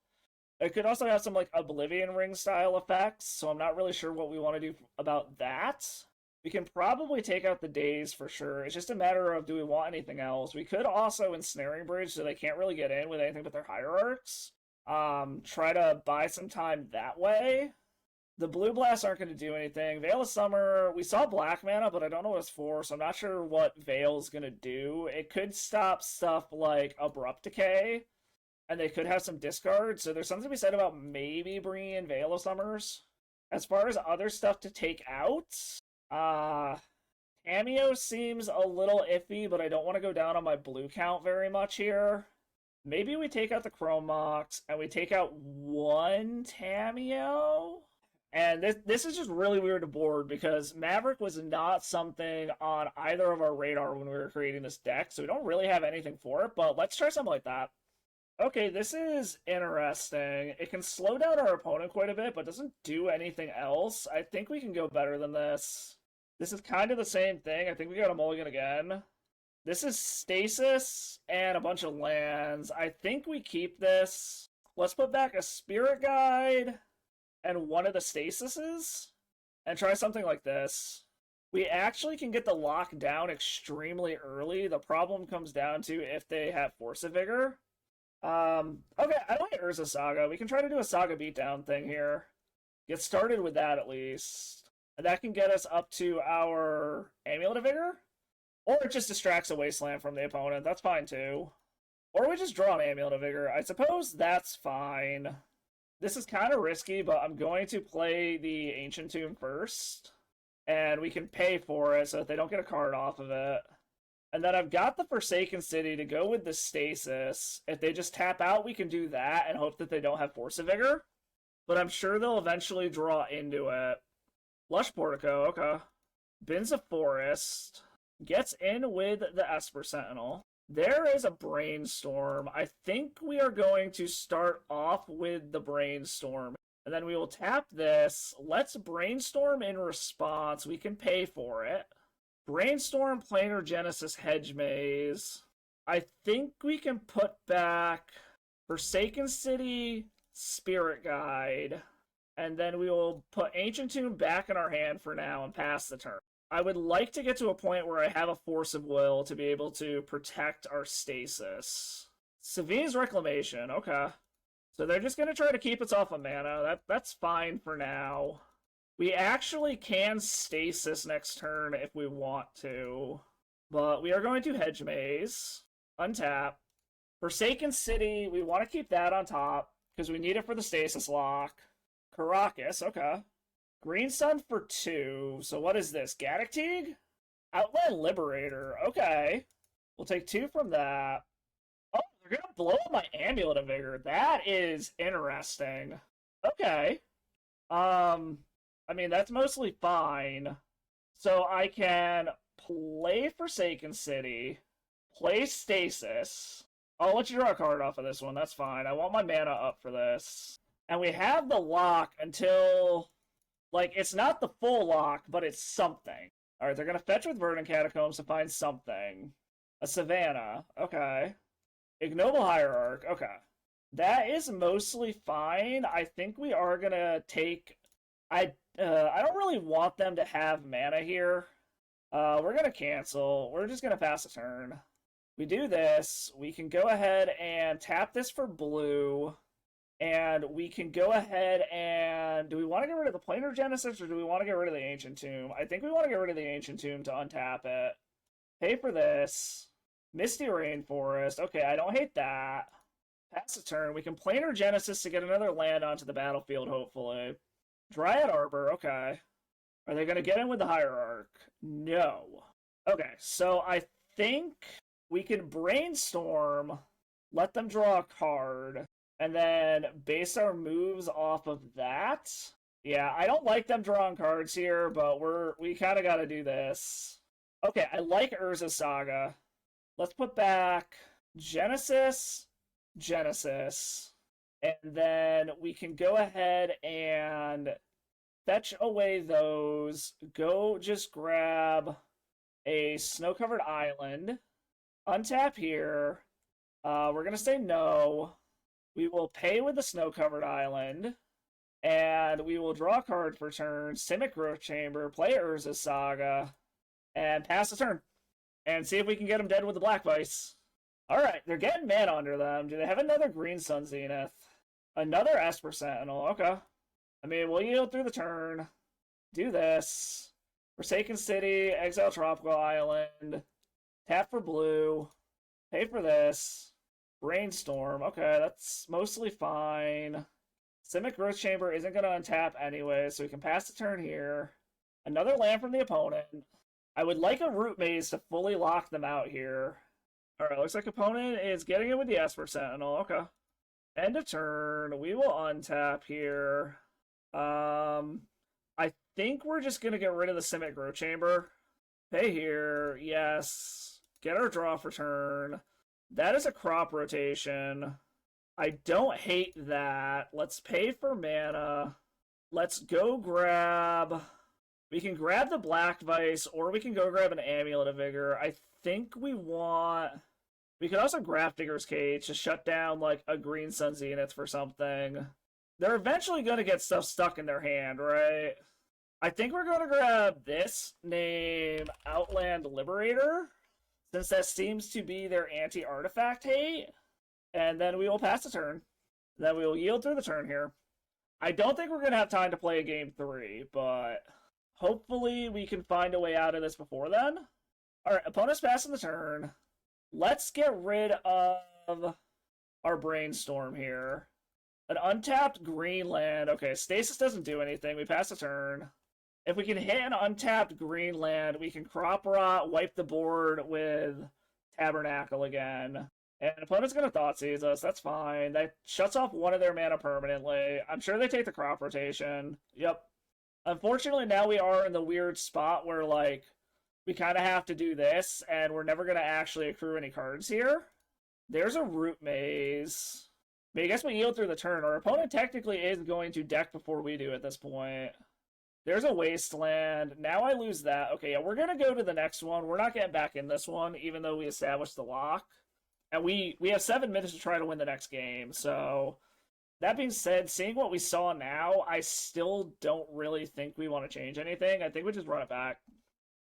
It could also have some like Oblivion Ring style effects, so I'm not really sure what we want to do about that. We can probably take out the Daze for sure. It's just a matter of do we want anything else. We could also Ensnaring Bridge so they can't really get in with anything but their Hierarchs. Try to buy some time that way. The Blue Blasts aren't going to do anything. Veil of Summer, we saw black mana, but I don't know what it's for, so I'm not sure what Veil's going to do. It could stop stuff like Abrupt Decay, and they could have some discard, so there's something to be said about maybe bringing in Veil of Summers. As far as other stuff to take out, Cameo seems a little iffy, but I don't want to go down on my blue count very much here. Maybe we take out the Chrome Mox, and we take out one Cameo? And this is just really weird to board because Maverick was not something on either of our radar when we were creating this deck, so we don't really have anything for it, but let's try something like that. Okay, this is interesting. It can slow down our opponent quite a bit, but doesn't do anything else. I think we can go better than this. This is kind of the same thing. I think we got a mulligan again. This is Stasis and a bunch of lands. I think we keep this. Let's put back a Spirit Guide and one of the Stasises, and try something like this. We actually can get the lock down extremely early. The problem comes down to if they have Force of Vigor. Okay, I like Urza Saga. We can try to do a Saga beatdown thing here. Get started with that at least. And that can get us up to our Amulet of Vigor. Or it just distracts a Wasteland from the opponent. That's fine too. Or we just draw an Amulet of Vigor. I suppose that's fine. This is kind of risky, but I'm going to play the Ancient Tomb first. And we can pay for it so that they don't get a card off of it. And then I've got the Forsaken City to go with the Stasis. If they just tap out, we can do that and hope that they don't have Force of Vigor. But I'm sure they'll eventually draw into it. Lush Portico, okay. Bins of Forest. Gets in with the Esper Sentinel. There is a Brainstorm. I think we are going to start off with the Brainstorm. And then we will tap this. Let's Brainstorm in response. We can pay for it. Brainstorm, Planar Genesis, Hedge Maze. I think we can put back Forsaken City, Spirit Guide. And then we will put Ancient Tomb back in our hand for now and pass the turn. I would like to get to a point where I have a Force of Will to be able to protect our Stasis. Sevinne's Reclamation, okay. So they're just going to try to keep us off of mana. That's fine for now. We actually can Stasis next turn if we want to. But we are going to Hedge Maze. Untap. Forsaken City, we want to keep that on top because we need it for the Stasis lock. Caracas, okay. Green Sun for 2. So what is this? Gaddock Teague? Outland Liberator. Okay. We'll take 2 from that. Oh, they're going to blow up my Amulet of Vigor. That is interesting. Okay. I mean, that's mostly fine. So I can play Forsaken City, play Stasis. I'll let you draw a card off of this one. That's fine. I want my mana up for this. And we have the lock until... Like, it's not the full lock, but it's something. Alright, they're going to fetch with Verdant Catacombs to find something. A Savannah. Okay. Ignoble Hierarch. Okay. That is mostly fine. I think we are going to take... I don't really want them to have mana here. We're going to cancel. We're just going to pass a turn. We do this. We can go ahead and tap this for blue. And we can go ahead and... Do we want to get rid of the Planar Genesis or do we want to get rid of the Ancient Tomb? I think we want to get rid of the Ancient Tomb to untap it. Pay for this. Misty Rainforest. Okay, I don't hate that. Pass a turn. We can Planar Genesis to get another land onto the battlefield, hopefully. Dryad Arbor. Okay. Are they going to get in with the Hierarch? No. Okay, so I think we can Brainstorm, let them draw a card... And then base our moves off of that. Yeah, I don't like them drawing cards here, but we kind of got to do this. Okay, I like Urza Saga. Let's put back Genesis, Genesis. And then we can go ahead and fetch away those. Go just grab a snow-covered island. Untap here. We're going to say no. We will pay with the snow-covered island. And we will draw a card per turn, Simic Growth Chamber, play Urza's Saga, and pass the turn. And see if we can get them dead with the Black Vice. Alright, they're getting mana under them. Do they have another Green Sun Zenith? Another Esper Sentinel, okay. I mean, we'll yield through the turn. Do this. Forsaken City, Exile Tropical Island. Tap for blue. Pay for this. Brainstorm, okay, that's mostly fine. Simic Growth Chamber isn't going to untap anyway, so we can pass the turn here. Another land from the opponent. I would like a Root Maze to fully lock them out here. Alright, looks like opponent is getting it with the Esper Sentinel. Okay. End of turn. We will untap here. I think we're just going to get rid of the Simic Growth Chamber. Pay here. Yes. Get our draw for turn. That is a crop rotation. I don't hate that. Let's pay for mana. Let's go grab... We can grab the Black Vice, or we can go grab an Amulet of Vigor. I think we want... We could also grab Digger's Cage to shut down, like, a Green Sun Zenith for something. They're eventually going to get stuff stuck in their hand, right? I think we're going to grab this, name Outland Liberator, since that seems to be their anti-artifact hate. And then we will pass the turn. Then we will yield through the turn here. I don't think we're going to have time to play a game 3, but hopefully we can find a way out of this before then. Alright, opponent's passing the turn. Let's get rid of our Brainstorm here. An untapped green land. Okay, Stasis doesn't do anything. We pass the turn. If we can hit an untapped green land, we can Crop Rot, wipe the board with Tabernacle again. And opponent's going to Thoughtseize us. That's fine. That shuts off one of their mana permanently. I'm sure they take the crop rotation. Yep. Unfortunately, now we are in the weird spot where, like, we kind of have to do this, and we're never going to actually accrue any cards here. There's a Root Maze. But I guess we yield through the turn. Our opponent technically is going to deck before we do at this point. There's a Wasteland. Now I lose that. Okay, yeah, we're going to go to the next one. We're not getting back in this one, even though we established the lock. And we have 7 minutes to try to win the next game. So, that being said, seeing what we saw now, I still don't really think we want to change anything. I think we just run it back.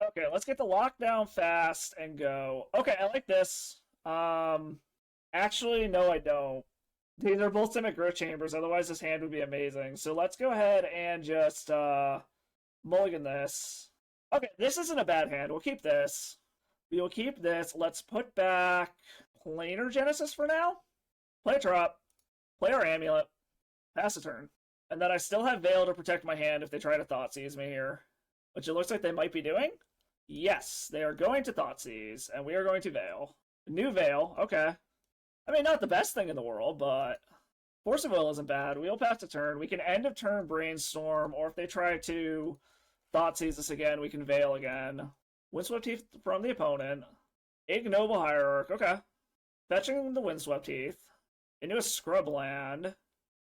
Okay, let's get the lockdown fast and go. Okay, I like this. Actually, no, I don't. These are both Simic Growth Chambers, otherwise this hand would be amazing. So let's go ahead and just mulligan this. Okay, this isn't a bad hand. We'll keep this. We will keep this. Let's put back Planar Genesis for now. Play a drop. Play our Amulet. Pass a turn. And then I still have Veil to protect my hand if they try to Thoughtseize me here. Which it looks like they might be doing. Yes, they are going to Thoughtseize, and we are going to Veil. New Veil, okay. I mean, not the best thing in the world, but Force of Will isn't bad. We'll pass a turn. We can end of turn Brainstorm, or if they try to Thoughtseize us again, we can Veil again. Windswept Teeth from the opponent. Ignoble Hierarch, okay. Fetching the Windswept Teeth. Into a Scrubland.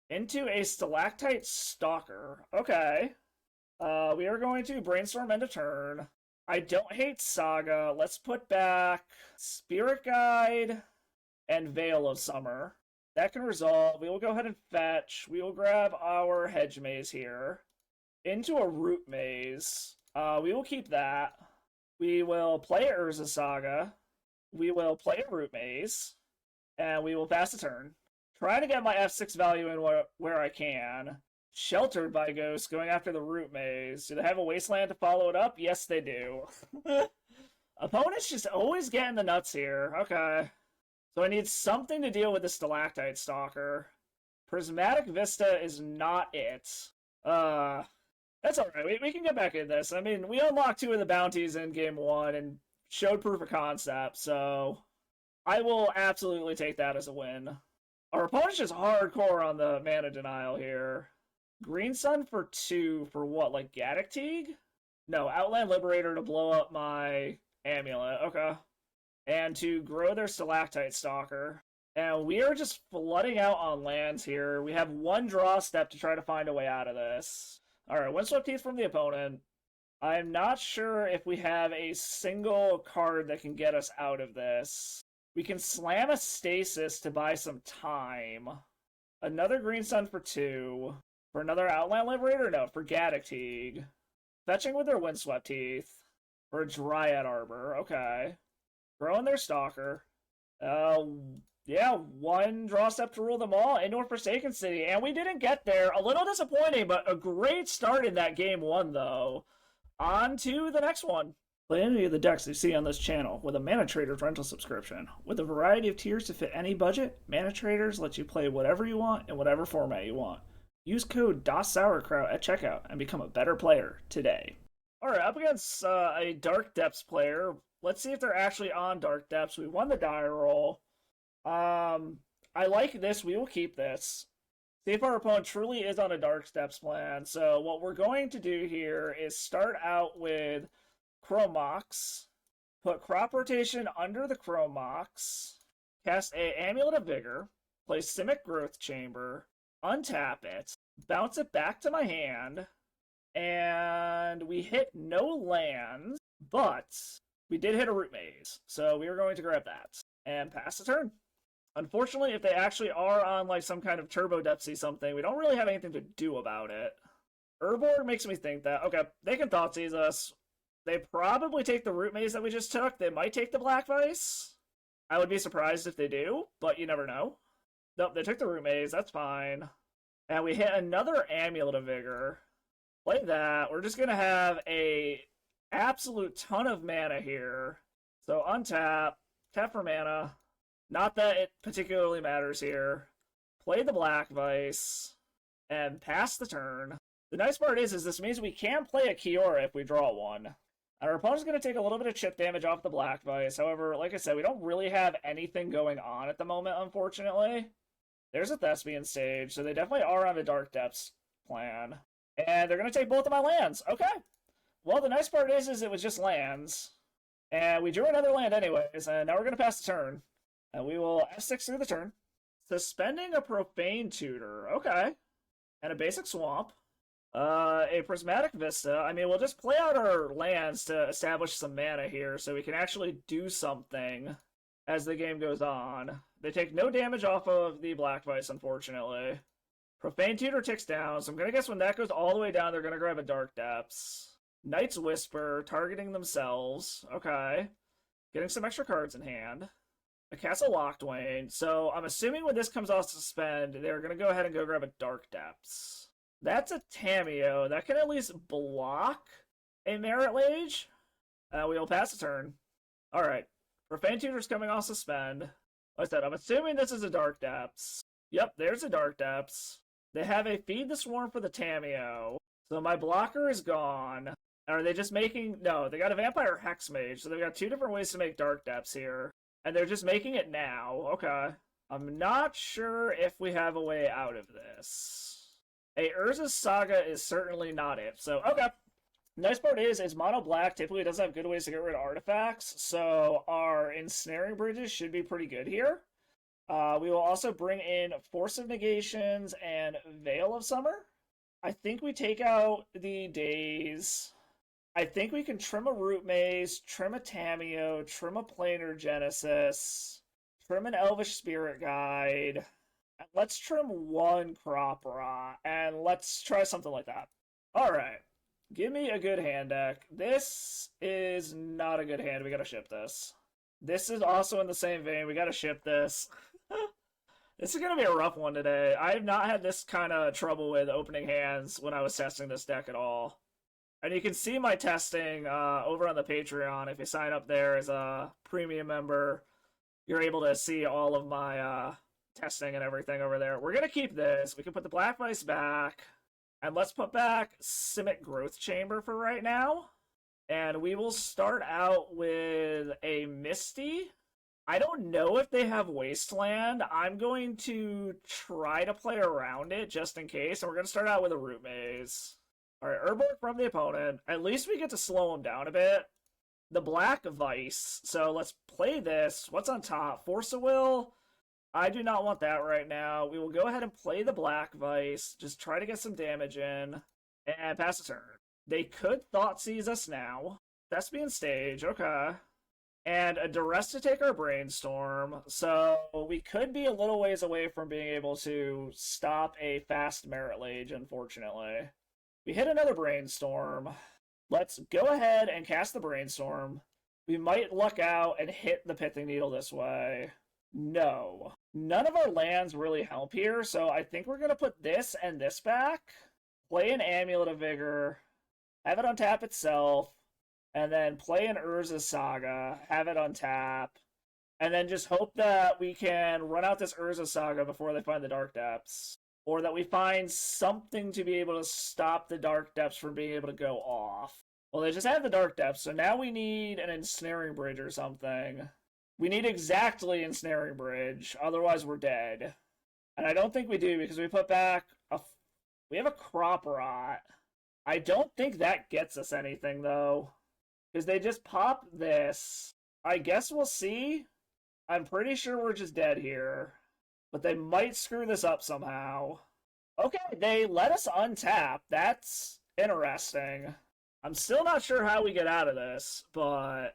Into a Stalactite Stalker, okay. We are going to Brainstorm end of turn. I don't hate Saga. Let's put back Spirit Guide and Veil of Summer. That can resolve. We will go ahead and fetch. We will grab our Hedge Maze here. Into a Root Maze. We will keep that. We will play Urza Saga. We will play a Root Maze. And we will pass the turn. Try to get my F6 value in where I can. Sheltered by Ghosts, going after the Root Maze. Do they have a Wasteland to follow it up? Yes, they do. Opponent's just always getting the nuts here. Okay. So I need something to deal with the Stalactite Stalker. Prismatic Vista is not it. That's alright. We can get back in this. I mean, we unlocked 2 of the bounties in Game 1 and showed proof of concept, so I will absolutely take that as a win. Our opponent's just hardcore on the mana denial here. Green Sun for 2 for what, like Gaddock Teague? No, Outland Liberator to blow up my Amulet. Okay. and to grow their Stalactite Stalker. And we are just flooding out on lands here. We have one draw step to try to find a way out of this. Alright, Windswept Heath from the opponent. I'm not sure if we have a single card that can get us out of this. We can slam a Stasis to buy some time. Another Green Sun for 2. For another Outland Liberator? No, for Gaddock. Fetching with their Windswept Heath. For a Dryad Arbor. Okay. Growing their Stalker. Yeah, one draw step to rule them all in North Forsaken City. And we didn't get there. A little disappointing, but a great start in that game 1, though. On to the next one. Play any of the decks you see on this channel with a Mana Traders rental subscription. With a variety of tiers to fit any budget, Mana Traders lets you play whatever you want in whatever format you want. Use code DasSourKraut at checkout and become a better player today. Alright, up against a Dark Depths player. Let's see if they're actually on Dark Depths. We won the die roll. I like this. We will keep this. See if our opponent truly is on a Dark Depths plan. So what we're going to do here is start out with Chrome Mox. Put Crop Rotation under the Chrome Mox. Cast a Amulet of Vigor. Play Simic Growth Chamber. Untap it. Bounce it back to my hand. And we hit no lands, but we did hit a Root Maze. So we are going to grab that. And pass the turn. Unfortunately, if they actually are on like some kind of Turbo Depthsy something, we don't really have anything to do about it. Urborg makes me think that, okay, they can Thoughtseize us. They probably take the Root Maze that we just took. They might take the Black Vice. I would be surprised if they do, but you never know. Nope, they took the Root Maze. That's fine. And we hit another Amulet of Vigor. Play that. We're just going to have a absolute ton of mana here. So untap, tap for mana. Not that it particularly matters here. Play the Black Vice, and pass the turn. The nice part is this means we can play a Kiora if we draw one. Our opponent's going to take a little bit of chip damage off the Black Vice. However, like I said, we don't really have anything going on at the moment, unfortunately. There's a Thespian stage, so they definitely are on a Dark Depths plan. And they're going to take both of my lands. Okay. Well, the nice part is it was just lands. And we drew another land anyways, and now we're going to pass the turn. And we will F6 through the turn. Suspending a Profane Tutor. Okay. And a basic Swamp. A Prismatic Vista. I mean, we'll just play out our lands to establish some mana here so we can actually do something as the game goes on. They take no damage off of the Black Vice, unfortunately. Profane Tutor ticks down, so I'm going to guess when that goes all the way down, they're going to grab a Dark Depths. Knight's Whisper, targeting themselves. Okay. Getting some extra cards in hand. A Castle Locthwain. So I'm assuming when this comes off suspend, they're going to go ahead and go grab a Dark Depths. That's a Tamiyo. That can at least block a Merit Lage. We will pass the turn. Alright. Profane Tutor's coming off suspend. Like I said, I'm assuming this is a Dark Depths. Yep, there's a Dark Depths. They have a Feed the Swarm for the Tamiyo. So my blocker is gone. Are they just making... No, they got a Vampire Hexmage. So they've got 2 different ways to make Dark Depths here. And they're just making it now. Okay. I'm not sure if we have a way out of this. A Urza's Saga is certainly not it. So, okay. Nice part is mono black typically doesn't have good ways to get rid of artifacts. So our Ensnaring Bridges should be pretty good here. We will also bring in Force of Negations and Veil of Summer. I think we take out the Daze. I think we can trim a Root Maze, trim a Tamiyo, trim a Planar Genesis, trim an Elvish Spirit Guide. Let's trim one Crop Rot, and let's try something like that. Alright. Give me a good hand deck. This is not a good hand. We gotta ship this. This is also in the same vein. We gotta ship this. This is gonna be a rough one today. I have not had this kind of trouble with opening hands when I was testing this deck at all. And you can see my testing over on the Patreon. If you sign up there as a premium member, you're able to see all of my testing and everything over there. We're going to keep this. We can put the Black Vice back. And let's put back Simic Growth Chamber for right now. And we will start out with a Misty. I don't know if they have Wasteland. I'm going to try to play around it just in case. And we're going to start out with a Root Maze. Alright, Urborg from the opponent. At least we get to slow him down a bit. the black Vice. So let's play this. What's on top? Force of Will. I do not want that right now. We will go ahead and play the black Vice. Just try to get some damage in. And pass the turn. They could Thoughtseize us now. Thespian Stage, okay. And a Duress to take our Brainstorm. So we could be a little ways away from being able to stop a fast Merit Lage, unfortunately. We hit another Brainstorm. Let's go ahead and cast the Brainstorm. We might luck out and hit the Pithing Needle this way. No. None of our lands really help here, so I think we're going to put this and this back. Play an Amulet of Vigor. Have it untap itself. And then play an Urza's Saga. Have it untap. And then just hope that we can run out this Urza's Saga before they find the Dark Depths. Or that we find something to be able to stop the Dark Depths from being able to go off. Well, they just have the Dark Depths, so now we need an Ensnaring Bridge or something. We need exactly Ensnaring Bridge, otherwise we're dead. And I don't think we do, because we put back we have a Crop Rot. I don't think that gets us anything, though. Because they just pop this. I guess we'll see. I'm pretty sure we're just dead here. But they might screw this up somehow. Okay, they let us untap. That's interesting. I'm still not sure how we get out of this, but...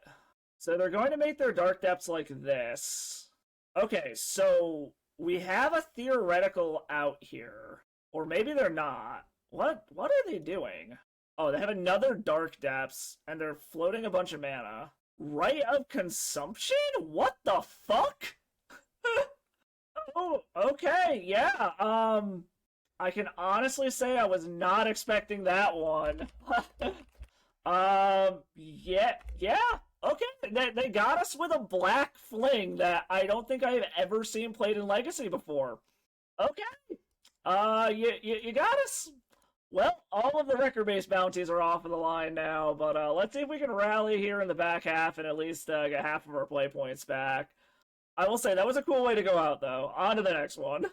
So they're going to make their Dark Depths like this. Okay, so we have a theoretical out here. Or maybe they're not. What are they doing? Oh, they have another Dark Depths, and they're floating a bunch of mana. Rite of Consumption? What the fuck? Oh, okay, yeah. I can honestly say I was not expecting that one. Yeah, okay. They got us with a black fling that I don't think I've ever seen played in Legacy before. Okay. You got us. Well, all of the record-based bounties are off of the line now, but let's see if we can rally here in the back half and at least get half of our play points back. I will say, that was a cool way to go out, though. On to the next one.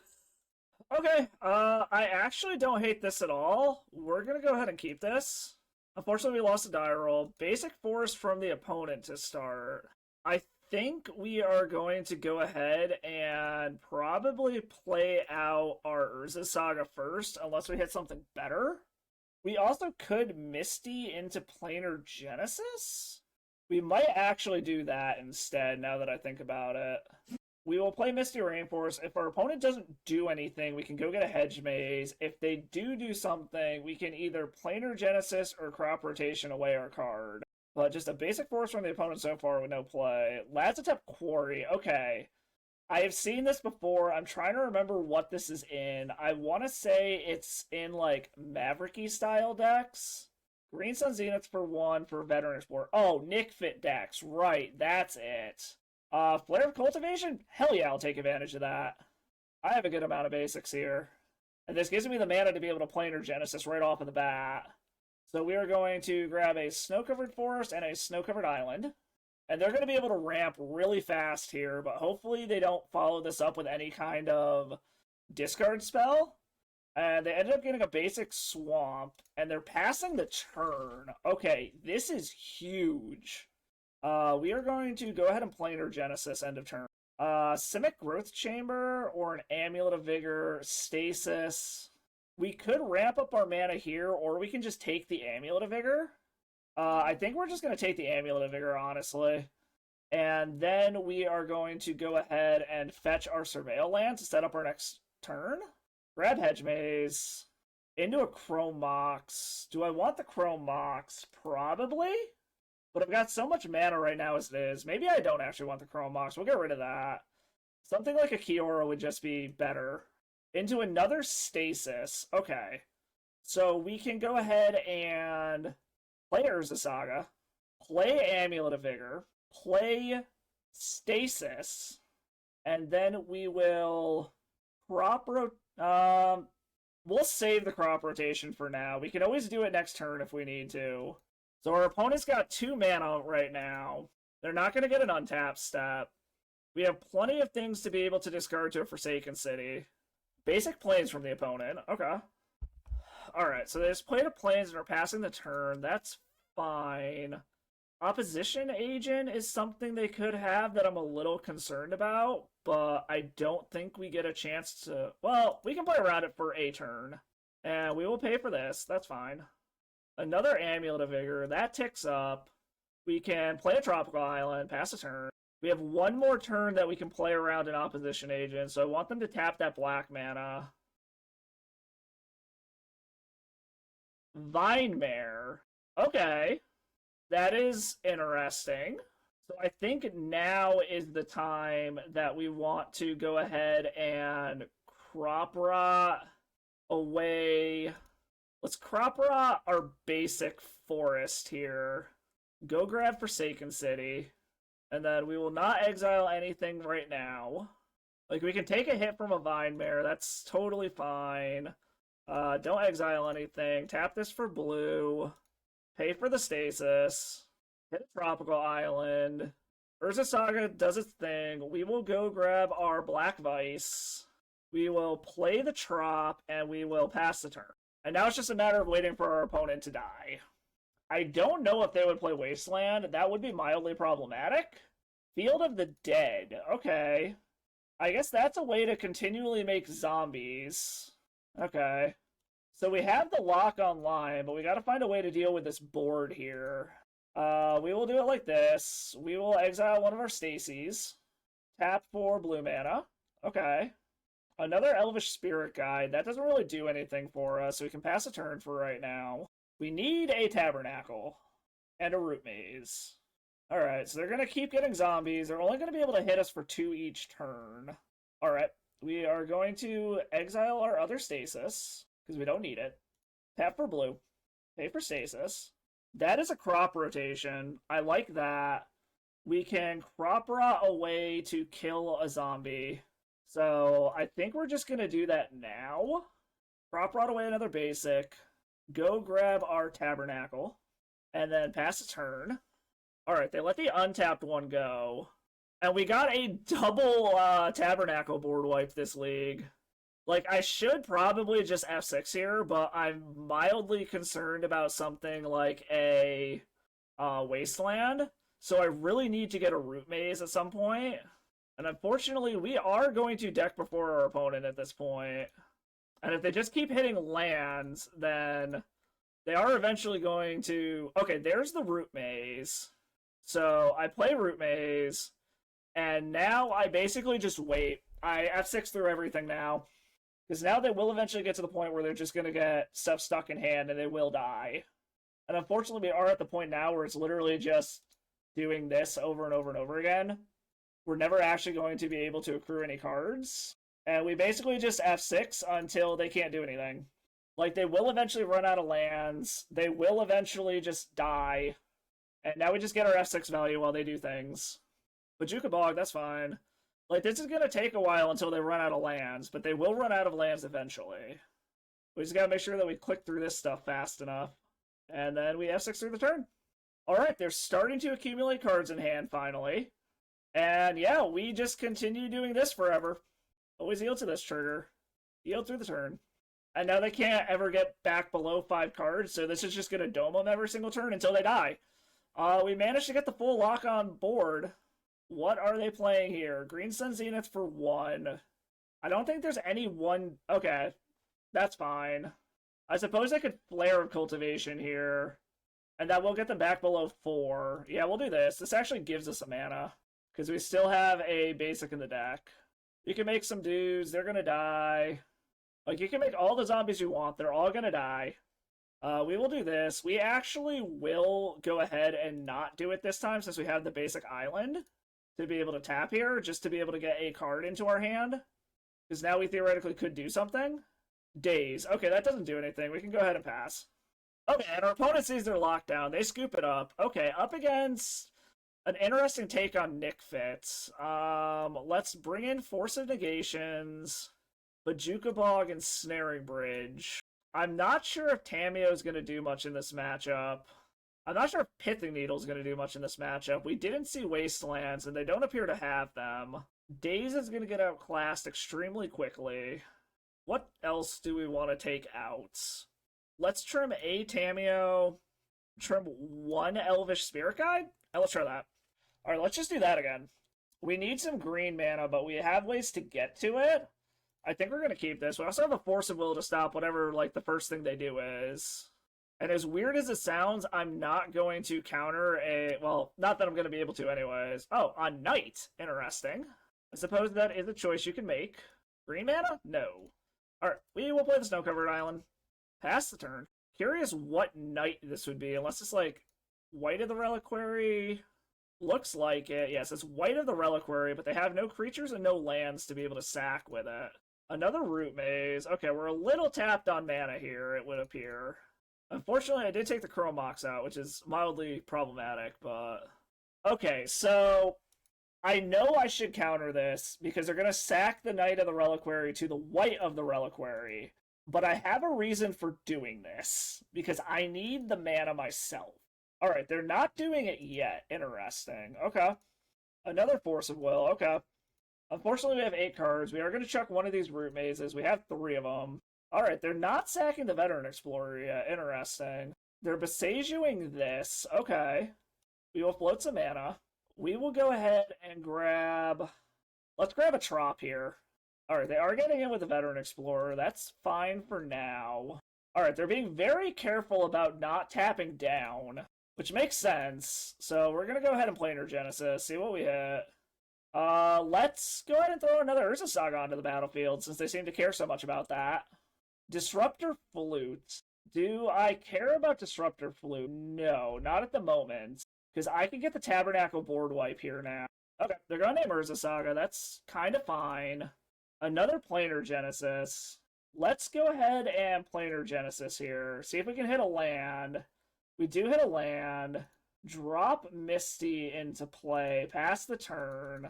Okay, I actually don't hate this at all. We're gonna go ahead and keep this. Unfortunately, we lost a die roll. Basic Force from the opponent to start. I think we are going to go ahead and probably play out our Urza's Saga first, unless we hit something better. We also could Misty into Planar Genesis. We might actually do that instead, now that I think about it. We will play Misty Rainforest. If our opponent doesn't do anything, we can go get a Hedge Maze. If they do something, we can either Planar Genesis or Crop Rotation away our card. But just a basic force from the opponent so far with no play. Lazotep Quarry. Okay. I have seen this before. I'm trying to remember what this is in. I want to say it's in, like, Maverick-y style decks. Green Sun Zeniths for 1 for Veteran Explorer. Oh, Nic Fit decks. Right, that's it. Flare of Cultivation? Hell yeah, I'll take advantage of that. I have a good amount of basics here. And this gives me the mana to be able to Planar Genesis right off of the bat. So we are going to grab a Snow-Covered Forest and a Snow-Covered Island. And they're going to be able to ramp really fast here, but hopefully they don't follow this up with any kind of discard spell. And they ended up getting a basic Swamp, and they're passing the turn. Okay, this is huge. We are going to go ahead and Planar Genesis end of turn. Simic Growth Chamber or an Amulet of Vigor, Stasis. We could ramp up our mana here, or we can just take the Amulet of Vigor. I think we're just going to take the Amulet of Vigor, honestly. And then we are going to go ahead and fetch our Surveil land to set up our next turn. Grab Hedge Maze. Into a Chrome Mox. Do I want the Chrome Mox? Probably. But I've got so much mana right now as it is. Maybe I don't actually want the Chrome Mox. We'll get rid of that. Something like a Kiora would just be better. Into another Stasis. Okay. So we can go ahead and play Urza's Saga, play Amulet of Vigor, play Stasis, and then we will we'll save the crop rotation for now. We can always do it next turn if we need to. So our opponent's got 2 mana right now. They're not going to get an untap step. We have plenty of things to be able to discard to a Forsaken City. Basic Plains from the opponent. Okay. Alright, so they just played a Plains and are passing the turn. That's fine. Opposition agent is something they could have that I'm a little concerned about, but I don't think we get a chance to. Well, we can play around it for a turn, and we will pay for this. That's fine. Another Amulet of Vigor that ticks up. We can play a Tropical Island, pass a turn. We have one more turn that we can play around an opposition agent, so I want them to tap that black mana. Vinemare. Okay. That is interesting. So I think now is the time that we want to go ahead and crop rot away. Let's crop rot our basic forest here. Go grab Forsaken City. And then we will not exile anything right now. Like, we can take a hit from a Vinemare. That's totally fine. Don't exile anything. Tap this for blue. Pay for the Stasis. Hit a Tropical Island. Urza Saga does its thing. We will go grab our Black Vice. We will play the Trop, and we will pass the turn. And now it's just a matter of waiting for our opponent to die. I don't know if they would play Wasteland. That would be mildly problematic. Field of the Dead. Okay. I guess that's a way to continually make zombies. Okay. So we have the lock online, but we gotta find a way to deal with this board here. We will do it like this. We will exile one of our Stasis. Tap for blue mana. Okay. Another Elvish Spirit Guide. That doesn't really do anything for us, so we can pass a turn for right now. We need a Tabernacle. And a Root Maze. Alright, so they're gonna keep getting zombies. They're only gonna be able to hit us for 2 each turn. Alright, we are going to exile our other Stasis, because we don't need it. Tap for blue. Pay for Stasis. That is a crop rotation. I like that. We can crop rot away to kill a zombie. So I think we're just going to do that now. Crop rot away another basic. Go grab our Tabernacle. And then pass a turn. Alright, they let the untapped one go. And we got a double Tabernacle board wipe this league. Like, I should probably just F6 here, but I'm mildly concerned about something like a Wasteland. So I really need to get a Root Maze at some point. And unfortunately, we are going to deck before our opponent at this point. And if they just keep hitting lands, then they are eventually going to... Okay, there's the Root Maze. So I play Root Maze, and now I basically just wait. I F6 through everything now. Because now they will eventually get to the point where they're just going to get stuff stuck in hand and they will die. And unfortunately, we are at the point now where it's literally just doing this over and over and over again. We're never actually going to be able to accrue any cards. And we basically just F6 until they can't do anything. Like, they will eventually run out of lands. They will eventually just die. And now we just get our F6 value while they do things. Bajuka Bog, that's fine. Like, this is going to take a while until they run out of lands, but they will run out of lands eventually. We just got to make sure that we click through this stuff fast enough. And then we F6 through the turn. Alright, they're starting to accumulate cards in hand, finally. And yeah, we just continue doing this forever. Always yield to this trigger. Yield through the turn. And now they can't ever get back below 5 cards, so this is just going to dome them every single turn until they die. We managed to get the full lock on board. What are they playing here? Green Sun Zenith for 1. I don't think there's any one... Okay, that's fine. I suppose I could Flare of Cultivation here, and that will get them back below 4. Yeah, we'll do this. This actually gives us a mana, because we still have a basic in the deck. You can make some dudes. They're going to die. Like, you can make all the zombies you want. They're all going to die. We will do this. We actually will go ahead and not do it this time, since we have the basic island to be able to tap here, just to be able to get a card into our hand. Because now we theoretically could do something. Daze. Okay, that doesn't do anything. We can go ahead and pass. Okay, and our opponent sees their lockdown. They scoop it up. Okay, up against an interesting take on Nic Fit. Let's bring in Force of Negations, Bajuka Bog, and Snaring Bridge. I'm not sure if Tamiyo is going to do much in this matchup. I'm not sure if Pithing Needle is going to do much in this matchup. We didn't see Wastelands, and they don't appear to have them. Daze is going to get outclassed extremely quickly. What else do we want to take out? Let's trim a Tamiyo. Trim 1 Elvish Spirit Guide? Let's try that. Alright, let's just do that again. We need some green mana, but we have ways to get to it. I think we're going to keep this. We also have a Force of Will to stop whatever, like, the first thing they do is. And as weird as it sounds, I'm not going to counter a... Well, not that I'm going to be able to anyways. Oh, on Night. Interesting. I suppose that is a choice you can make. Green mana? No. Alright, we will play the Snow-Covered Island. Pass the turn. Curious what Night this would be, unless it's, like, White of the Reliquary... Looks like it. Yes, it's White of the Reliquary, but they have no creatures and no lands to be able to sack with it. Another Root Maze. Okay, we're a little tapped on mana here, it would appear. Unfortunately, I did take the Chrome Mox out, which is mildly problematic, but... Okay, so... I know I should counter this, because they're going to sack the Knight of the Reliquary to the White of the Reliquary. But I have a reason for doing this, because I need the mana myself. Alright, they're not doing it yet. Interesting. Okay. Another Force of Will. Okay. Unfortunately, we have 8 cards. We are going to chuck one of these Root Mazes. We have 3 of them. Alright, they're not sacking the Veteran Explorer yet. Interesting. They're besieging this. Okay. We will float some mana. We will go ahead and grab... Let's grab a Trop here. Alright, they are getting in with the Veteran Explorer. That's fine for now. Alright, they're being very careful about not tapping down. Which makes sense. So we're going to go ahead and play Genesis, see what we hit. Let's go ahead and throw another Urza Saga onto the battlefield, since they seem to care so much about that. Disruptor Flute. Do I care about Disruptor Flute? No, not at the moment. Because I can get the Tabernacle board wipe here now. Okay, they're going to name Urza Saga. That's kind of fine. Another Planar Genesis. Let's go ahead and Planar Genesis here. See if we can hit a land. We do hit a land. Drop Misty into play. Pass the turn.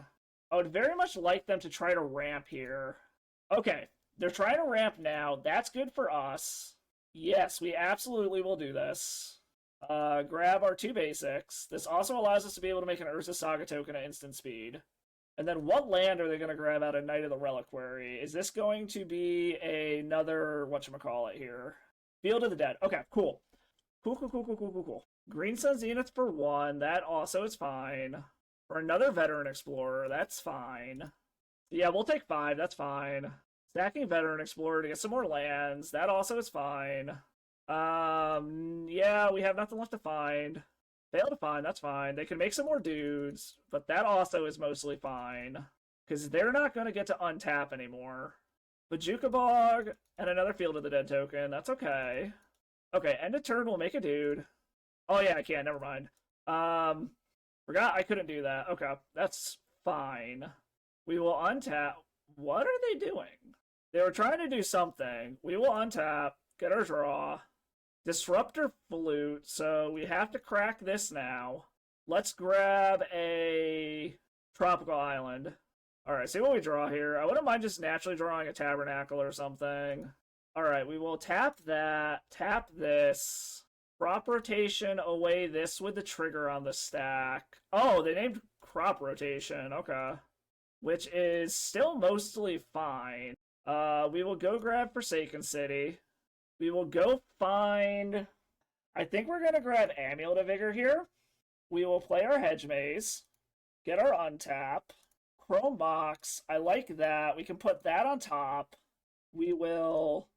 I would very much like them to try to ramp here. Okay, they're trying to ramp now. That's good for us. Yes, we absolutely will do this. Grab our 2 basics. This also allows us to be able to make an Urza Saga token at instant speed. And then what land are they going to grab out of Knight of the Reliquary? Is this going to be another, whatchamacallit here? Field of the Dead. Okay, cool. Cool. Green Sun Zenith for 1. That also is fine. For another Veteran Explorer. That's fine. Yeah, we'll take 5. That's fine. Stacking Veteran Explorer to get some more lands. That also is fine. Yeah, we have nothing left to find. Fail to find. That's fine. They can make some more dudes, but that also is mostly fine. Because they're not going to get to untap anymore. Bajuka Bog and another Field of the Dead token. That's okay. Okay, end of turn, we'll make a dude. Oh yeah, I can't, never mind. Forgot I couldn't do that. Okay, that's fine. We will untap. What are they doing? They were trying to do something. We will untap, get our draw. Disruptor Flute, so we have to crack this now. Let's grab a Tropical Island. Alright, see what we draw here. I wouldn't mind just naturally drawing a Tabernacle or something. Alright, we will tap that, tap this, crop rotation away this with the trigger on the stack. Oh, they named crop rotation, okay. Which is still mostly fine. We will go grab Forsaken City. We will go find... I think we're going to grab Amulet of Vigor here. We will play our Hedge Maze. Get our Untap. Chrome Box, I like that. We can put that on top. We will...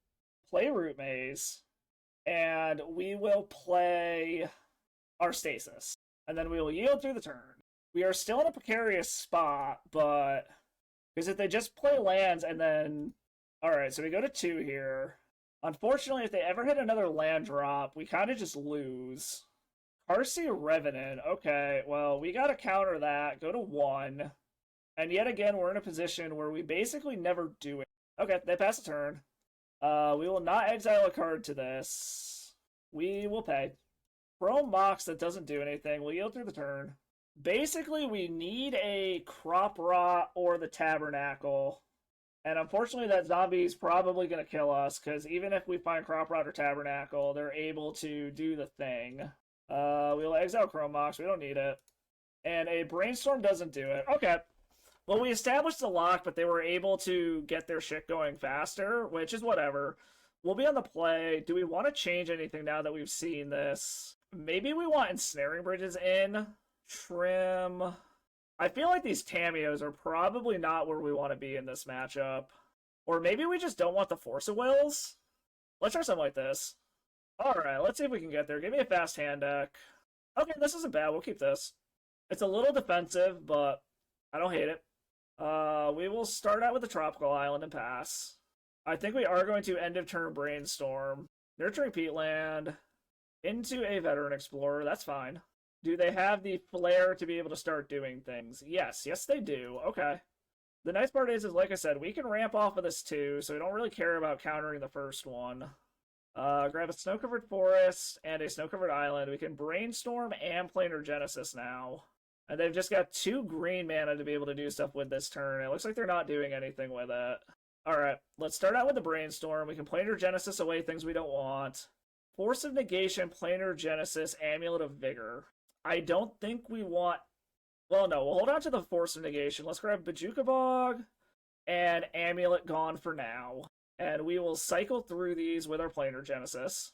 play Root Maze, and we will play our Stasis, and then we will yield through the turn. We are still in a precarious spot, but because if they just play lands and then... Alright, so we go to 2 here. Unfortunately, if they ever hit another land drop, we kind of just lose. Carsey Revenant, okay, well, we gotta counter that, go to 1, and yet again, we're in a position where we basically never do it. Okay, they pass the turn. We will not exile a card to this. We will pay. Chrome Mox that doesn't do anything. We'll yield through the turn. Basically, we need a Crop Rot or the Tabernacle. And unfortunately, that zombie is probably going to kill us, because even if we find Crop Rot or Tabernacle, they're able to do the thing. We'll exile Chrome Mox. We don't need it. And a Brainstorm doesn't do it. Okay. Well, we established the lock, but they were able to get their shit going faster, which is whatever. We'll be on the play. Do we want to change anything now that we've seen this? Maybe we want ensnaring bridges in. Trim. I feel like these Tamios are probably not where we want to be in this matchup. Or maybe we just don't want the Force of Wills? Let's try something like this. Alright, let's see if we can get there. Give me a fast hand deck. Okay, this isn't bad. We'll keep this. It's a little defensive, but I don't hate it. We will start out with the Tropical Island and pass. I think we are going to end of turn Brainstorm. Nurturing Peatland. Into a Veteran Explorer. That's fine. Do they have the flair to be able to start doing things? Yes. Yes, they do. Okay. The nice part is like I said, we can ramp off of this too, so we don't really care about countering the first one. Grab a Snow-Covered Forest and a Snow-Covered Island. We can Brainstorm and Planar Genesis now. And they've just got 2 green mana to be able to do stuff with this turn. It looks like they're not doing anything with it. Alright, let's start out with the Brainstorm. We can Planar Genesis away things we don't want. Force of Negation, Planar Genesis, Amulet of Vigor. I don't think we want... Well, no, we'll hold on to the Force of Negation. Let's grab Bojuka Bog and Amulet gone for now. And we will cycle through these with our Planar Genesis.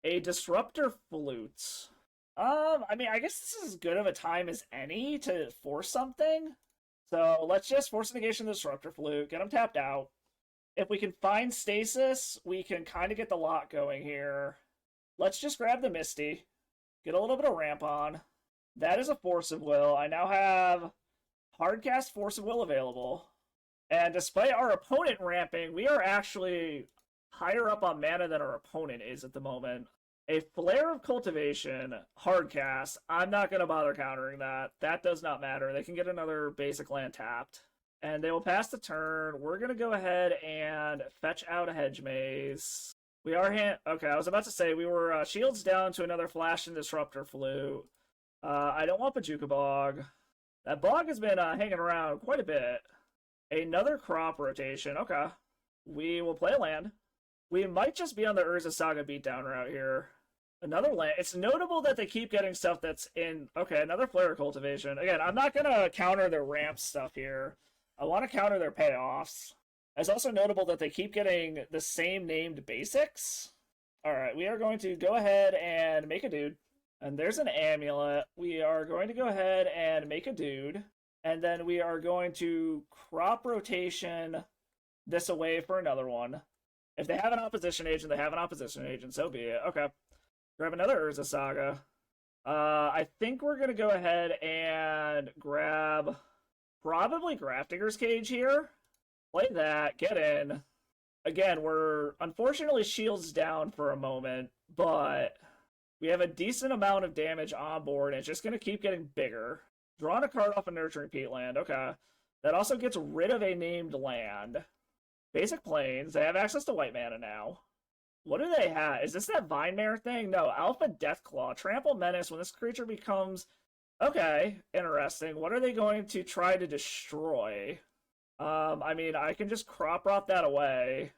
A Disruptor Flute. I mean, I guess this is as good of a time as any to force something. So let's just Force of Negation the Disruptor Flute, get them tapped out. If we can find Stasis, we can kind of get the lock going here. Let's just grab the Misty. Get a little bit of ramp on. That is a Force of Will. I now have Hardcast Force of Will available. And despite our opponent ramping, we are actually higher up on mana than our opponent is at the moment. A Flare of Cultivation, Hardcast. I'm not going to bother countering that. That does not matter. They can get another basic land tapped. And they will pass the turn. We're going to go ahead and fetch out a Hedge Maze. We are okay, I was about to say we were shields down to another Flash and Disruptor Flute. I don't want Bojuka Bog. That Bog has been hanging around quite a bit. Another Crop Rotation. Okay. We will play a land. We might just be on the Urza Saga beatdown route here. Another land. It's notable that they keep getting stuff that's in... Okay, another Flare Cultivation. Again, I'm not going to counter their ramp stuff here. I want to counter their payoffs. It's also notable that they keep getting the same named basics. Alright, we are going to go ahead and make a dude. And there's an Amulet. We are going to go ahead and make a dude. And then we are going to Crop Rotation this away for another one. If they have an opposition agent, they have an opposition agent. So be it. Okay. Grab another Urza Saga. I think we're going to go ahead and grab probably Grafdigger's Cage here. Play that. Get in. Again, we're unfortunately shields down for a moment, but we have a decent amount of damage on board, and it's just going to keep getting bigger. Drawing a card off a Nurturing Peatland. Okay. That also gets rid of a named land. Basic Plains. They have access to white mana now. What do they have? Is this that Vine Mare thing? No. Alpha Deathclaw. Trample Menace. When this creature becomes... Okay. Interesting. What are they going to try to destroy? I mean, I can just Crop Rot that away.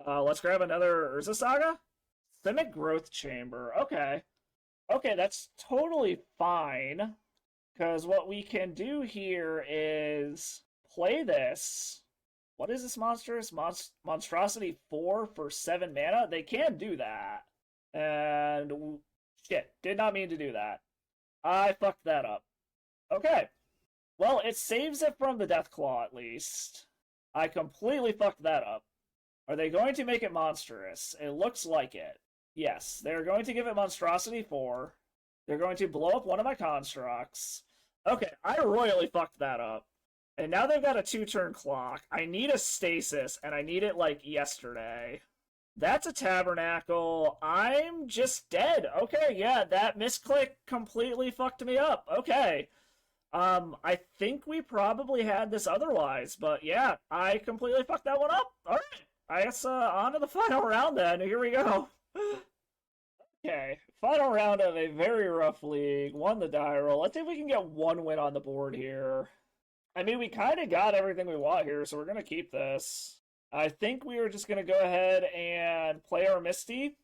Let's grab another Urza Saga? Simic Growth Chamber. Okay. Okay, that's totally fine. Because what we can do here is play this. What is this monstrous? Monstrosity 4 for 7 mana? They can do that. And shit, did not mean to do that. I fucked that up. Okay. Well, it saves it from the Deathclaw at least. I completely fucked that up. Are they going to make it monstrous? It looks like it. Yes, they're going to give it Monstrosity 4. They're going to blow up one of my constructs. Okay, I royally fucked that up. And now they've got a 2-turn clock. I need a Stasis, and I need it, like, yesterday. That's a Tabernacle. I'm just dead. Okay, yeah, that misclick completely fucked me up. Okay. I think we probably had this otherwise, but yeah, I completely fucked that one up. Alright, I guess, on to the final round then. Here we go. Okay, final round of a very rough league. Won the die roll. Let's see if we can get one win on the board here. I mean, we kind of got everything we want here, so we're going to keep this. I think we are just going to go ahead and play our Misty.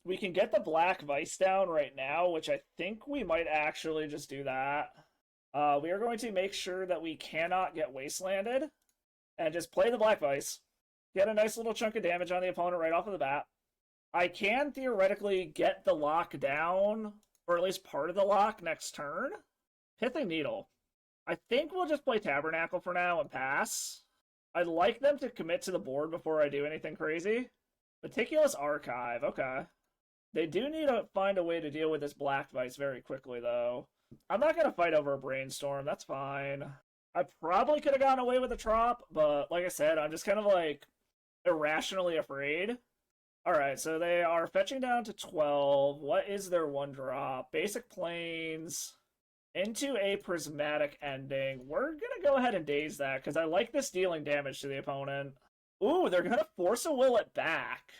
We can get the Black Vice down right now, which I think we might actually just do that. We are going to make sure that we cannot get Wastelanded, and just play the Black Vice. Get a nice little chunk of damage on the opponent right off of the bat. I can theoretically get the lock down or at least part of the lock next turn. Pithing Needle. I think we'll just play Tabernacle for now and pass. I'd like them to commit to the board before I do anything crazy. Meticulous Archive, okay. They do need to find a way to deal with this Black Vice very quickly, though. I'm not going to fight over a Brainstorm, that's fine. I probably could have gotten away with a Trop, but like I said, I'm just kind of like irrationally afraid. Alright, so they are fetching down to 12. What is their 1-drop? Basic Plains into a Prismatic Ending. We're going to go ahead and daze that, because I like this dealing damage to the opponent. Ooh, they're going to Force of Will it back.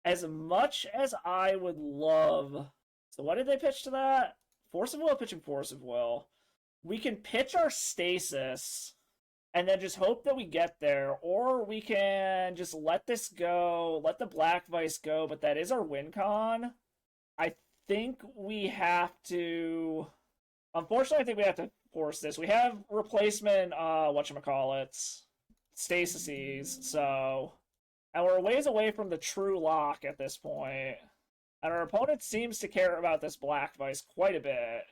As much as I would love... So what did they pitch to that? Force of Will pitching Force of Will. We can pitch our Stasis and then just hope that we get there, or we can just let this go, let the Black Vice go, but that is our win con. I think we have to... Unfortunately, I think we have to force this. We have replacement, whatchamacallits, Stasises, so... And we're a ways away from the true lock at this point. And our opponent seems to care about this Black Vice quite a bit.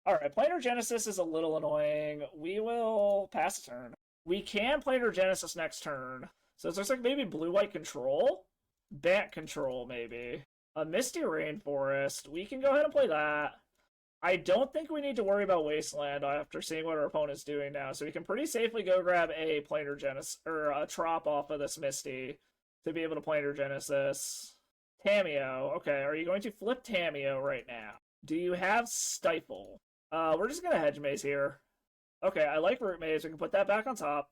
Alright, Planar Genesis is a little annoying. We will pass a turn. We can Planar Genesis next turn. So it looks like maybe Blue-White Control? Bant Control, maybe. A Misty Rainforest. We can go ahead and play that. I don't think we need to worry about Wasteland after seeing what our opponent's doing now. So we can pretty safely go grab a Planar Genesis, or a Trop off of this Misty to be able to Planar Genesis. Tameo. Okay, are you going to flip Tameo right now? Do you have Stifle? We're just going to Hedge Maze here. Okay, I like Root Maze. We can put that back on top.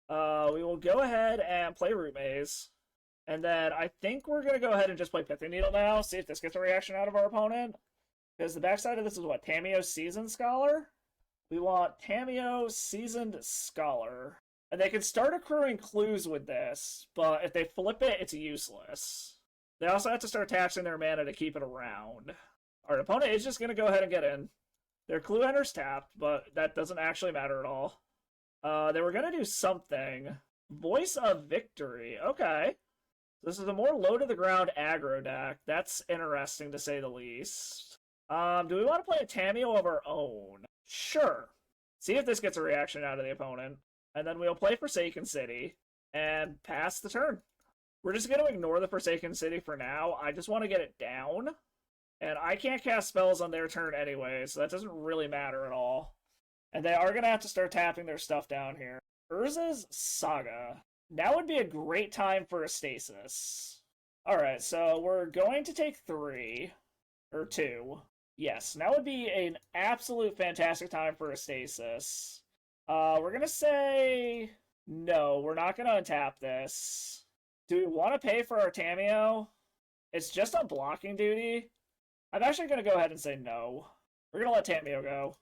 We will go ahead and play Root Maze. And then I think we're going to go ahead and just play Pithing Needle now, see if this gets a reaction out of our opponent. Because the backside of this is what? Tameo Seasoned Scholar? We want Tameo Seasoned Scholar. And they can start accruing clues with this, but if they flip it, it's useless. They also have to start taxing their mana to keep it around. Our opponent is just going to go ahead and get in. Their clue enter's tapped, but that doesn't actually matter at all. They were going to do something. Voice of Victory. Okay. This is a more low-to-the-ground aggro deck. That's interesting, to say the least. Do we want to play a Tameo of our own? Sure. See if this gets a reaction out of the opponent. And then we'll play Forsaken City and pass the turn. We're just going to ignore the Forsaken City for now. I just want to get it down. And I can't cast spells on their turn anyway, so that doesn't really matter at all. And they are going to have to start tapping their stuff down here. Urza's Saga. Now would be a great time for a Stasis. Alright, so we're going to take 3. Or 2. Yes, now would be an absolute fantastic time for a Stasis. We're going to say... No, we're not going to untap this. Do we want to pay for our Tameo? It's just on blocking duty. I'm actually going to go ahead and say no. We're going to let Tameo go.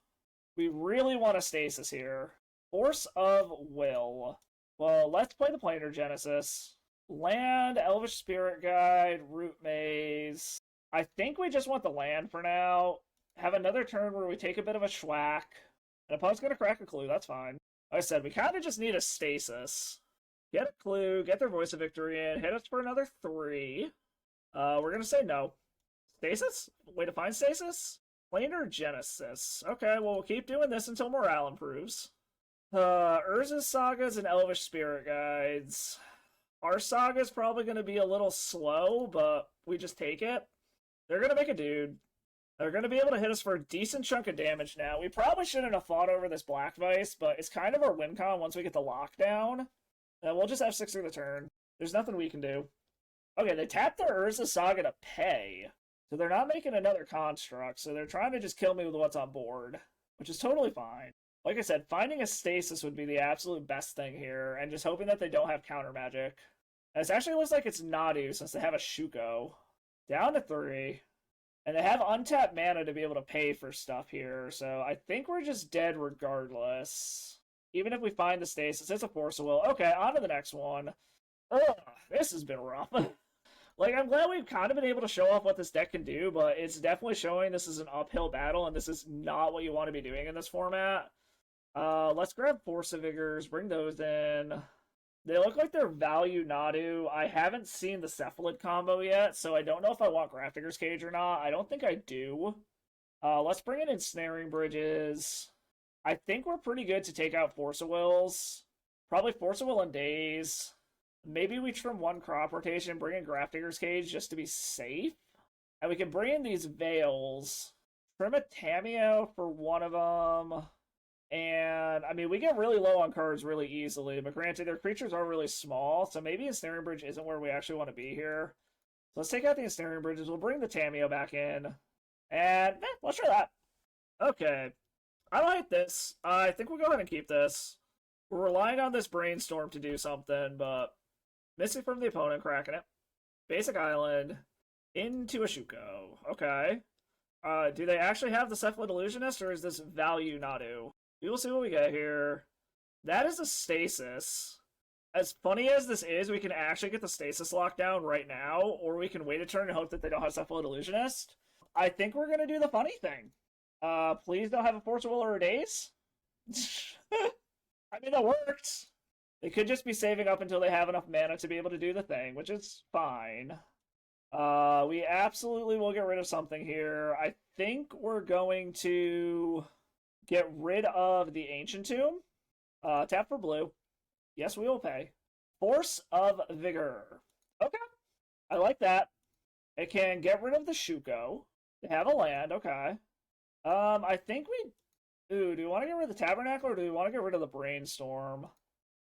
We really want a Stasis here. Force of Will. Well, let's play the Planar Genesis. Land, Elvish Spirit Guide, Root Maze. I think we just want the land for now. Have another turn where we take a bit of a schwack. An opponent's going to crack a clue, that's fine. Like I said, we kind of just need a Stasis. Get a clue, get their Voice of Victory in, hit us for another 3. We're going to say no. Stasis? Way to find Stasis? Planar Genesis. Okay, well, we'll keep doing this until morale improves. Urza's Sagas and Elvish Spirit Guides. Our Saga's probably going to be a little slow, but we just take it. They're going to make a dude. They're going to be able to hit us for a decent chunk of damage now. We probably shouldn't have fought over this Black Vice, but it's kind of our win con once we get the lockdown. And we'll just F6 through the turn. There's nothing we can do. Okay, they tapped their Urza Saga to pay. So they're not making another construct, so they're trying to just kill me with what's on board, which is totally fine. Like I said, finding a Stasis would be the absolute best thing here, and just hoping that they don't have counter magic. And it actually looks like it's Nadu, since they have a Shuko. Down to 3. And they have untapped mana to be able to pay for stuff here, so I think we're just dead regardless. Even if we find the Stasis, it's a Force of Will. Okay, on to the next one. Ugh, this has been rough. Like, I'm glad we've kind of been able to show off what this deck can do, but it's definitely showing this is an uphill battle, and this is not what you want to be doing in this format. Let's grab Force of Vigors, bring those in. They look like they're value Nadu. I haven't seen the Cephalid combo yet, so I don't know if I want Grafdigger's Cage or not. I don't think I do. Let's bring in ensnaring bridges. I think we're pretty good to take out Force of Wills. Probably Force of Will and Daze. Maybe we trim one crop rotation, bring in Grafdigger's Cage just to be safe. And we can bring in these Veils. Trim a Tameo for one of them. And, I mean, we get really low on cards really easily. But granted, their creatures are really small. So maybe Ensnaring Bridge isn't where we actually want to be here. So let's take out the Ensnaring Bridges. We'll bring the Tameo back in. And, let's try that. Okay. I like this. I think we'll go ahead and keep this. We're relying on this Brainstorm to do something, but missing from the opponent, cracking it. Basic Island. Into a Shuko. Okay. Do they actually have the Cephalid Illusionist, or is this value Nadu? We will see what we get here. That is a Stasis. As funny as this is, we can actually get the Stasis locked down right now, or we can wait a turn and hope that they don't have Cephalid Illusionist. I think we're going to do the funny thing. Please don't have a Force of Will or a Daze. I mean, that worked. They could just be saving up until they have enough mana to be able to do the thing, which is fine. We absolutely will get rid of something here. I think we're going to get rid of the Ancient Tomb. Tap for blue. Yes, we will pay. Force of Vigor. Okay. I like that. It can get rid of the Shuko. They have a land. Okay. I think we... Ooh, do we want to get rid of the Tabernacle, or do we want to get rid of the Brainstorm?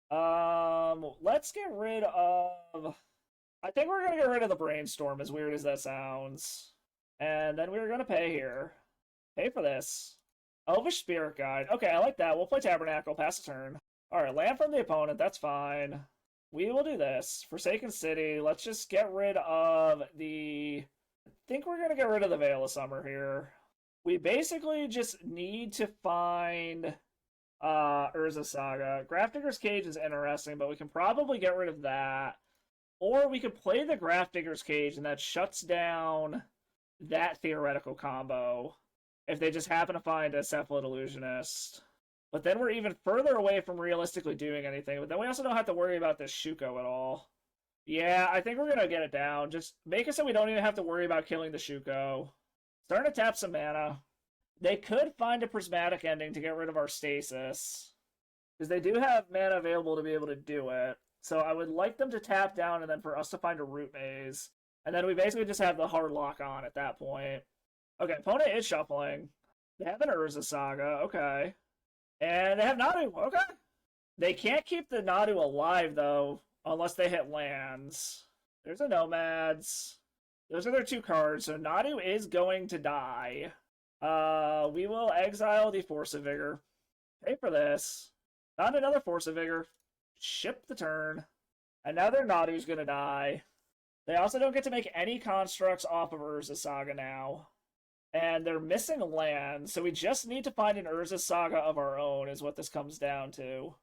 Let's get rid of... I think we're going to get rid of the Brainstorm, as weird as that sounds. And then we're going to pay here. Pay for this. Elvish Spirit Guide. Okay, I like that. We'll play Tabernacle, pass the turn. Alright, land from the opponent, that's fine. We will do this. Forsaken City, let's just get rid of the... I think we're going to get rid of the Veil of Summer here. We basically just need to find Urza Saga. Grafdigger's Cage is interesting, but we can probably get rid of that. Or we could play the Grafdigger's Cage, and that shuts down that theoretical combo if they just happen to find a Cephalid Illusionist. But then we're even further away from realistically doing anything. But then we also don't have to worry about this Shuko at all. Yeah, I think we're going to get it down. Just make it so we don't even have to worry about killing the Shuko. Starting to tap some mana. They could find a Prismatic Ending to get rid of our Stasis, because they do have mana available to be able to do it. So I would like them to tap down and then for us to find a Root Maze. And then we basically just have the hard lock on at that point. Okay, opponent is shuffling. They have an Urza Saga, okay. And they have Nadu, okay. They can't keep the Nadu alive, though, unless they hit lands. There's a Nomads. Those are their two cards, so Nadu is going to die. We will exile the Force of Vigor. Pay for this. Not another Force of Vigor. Ship the turn. And now their Nadu's going to die. They also don't get to make any constructs off of Urza Saga now. And they're missing land, so we just need to find an Urza Saga of our own is what this comes down to.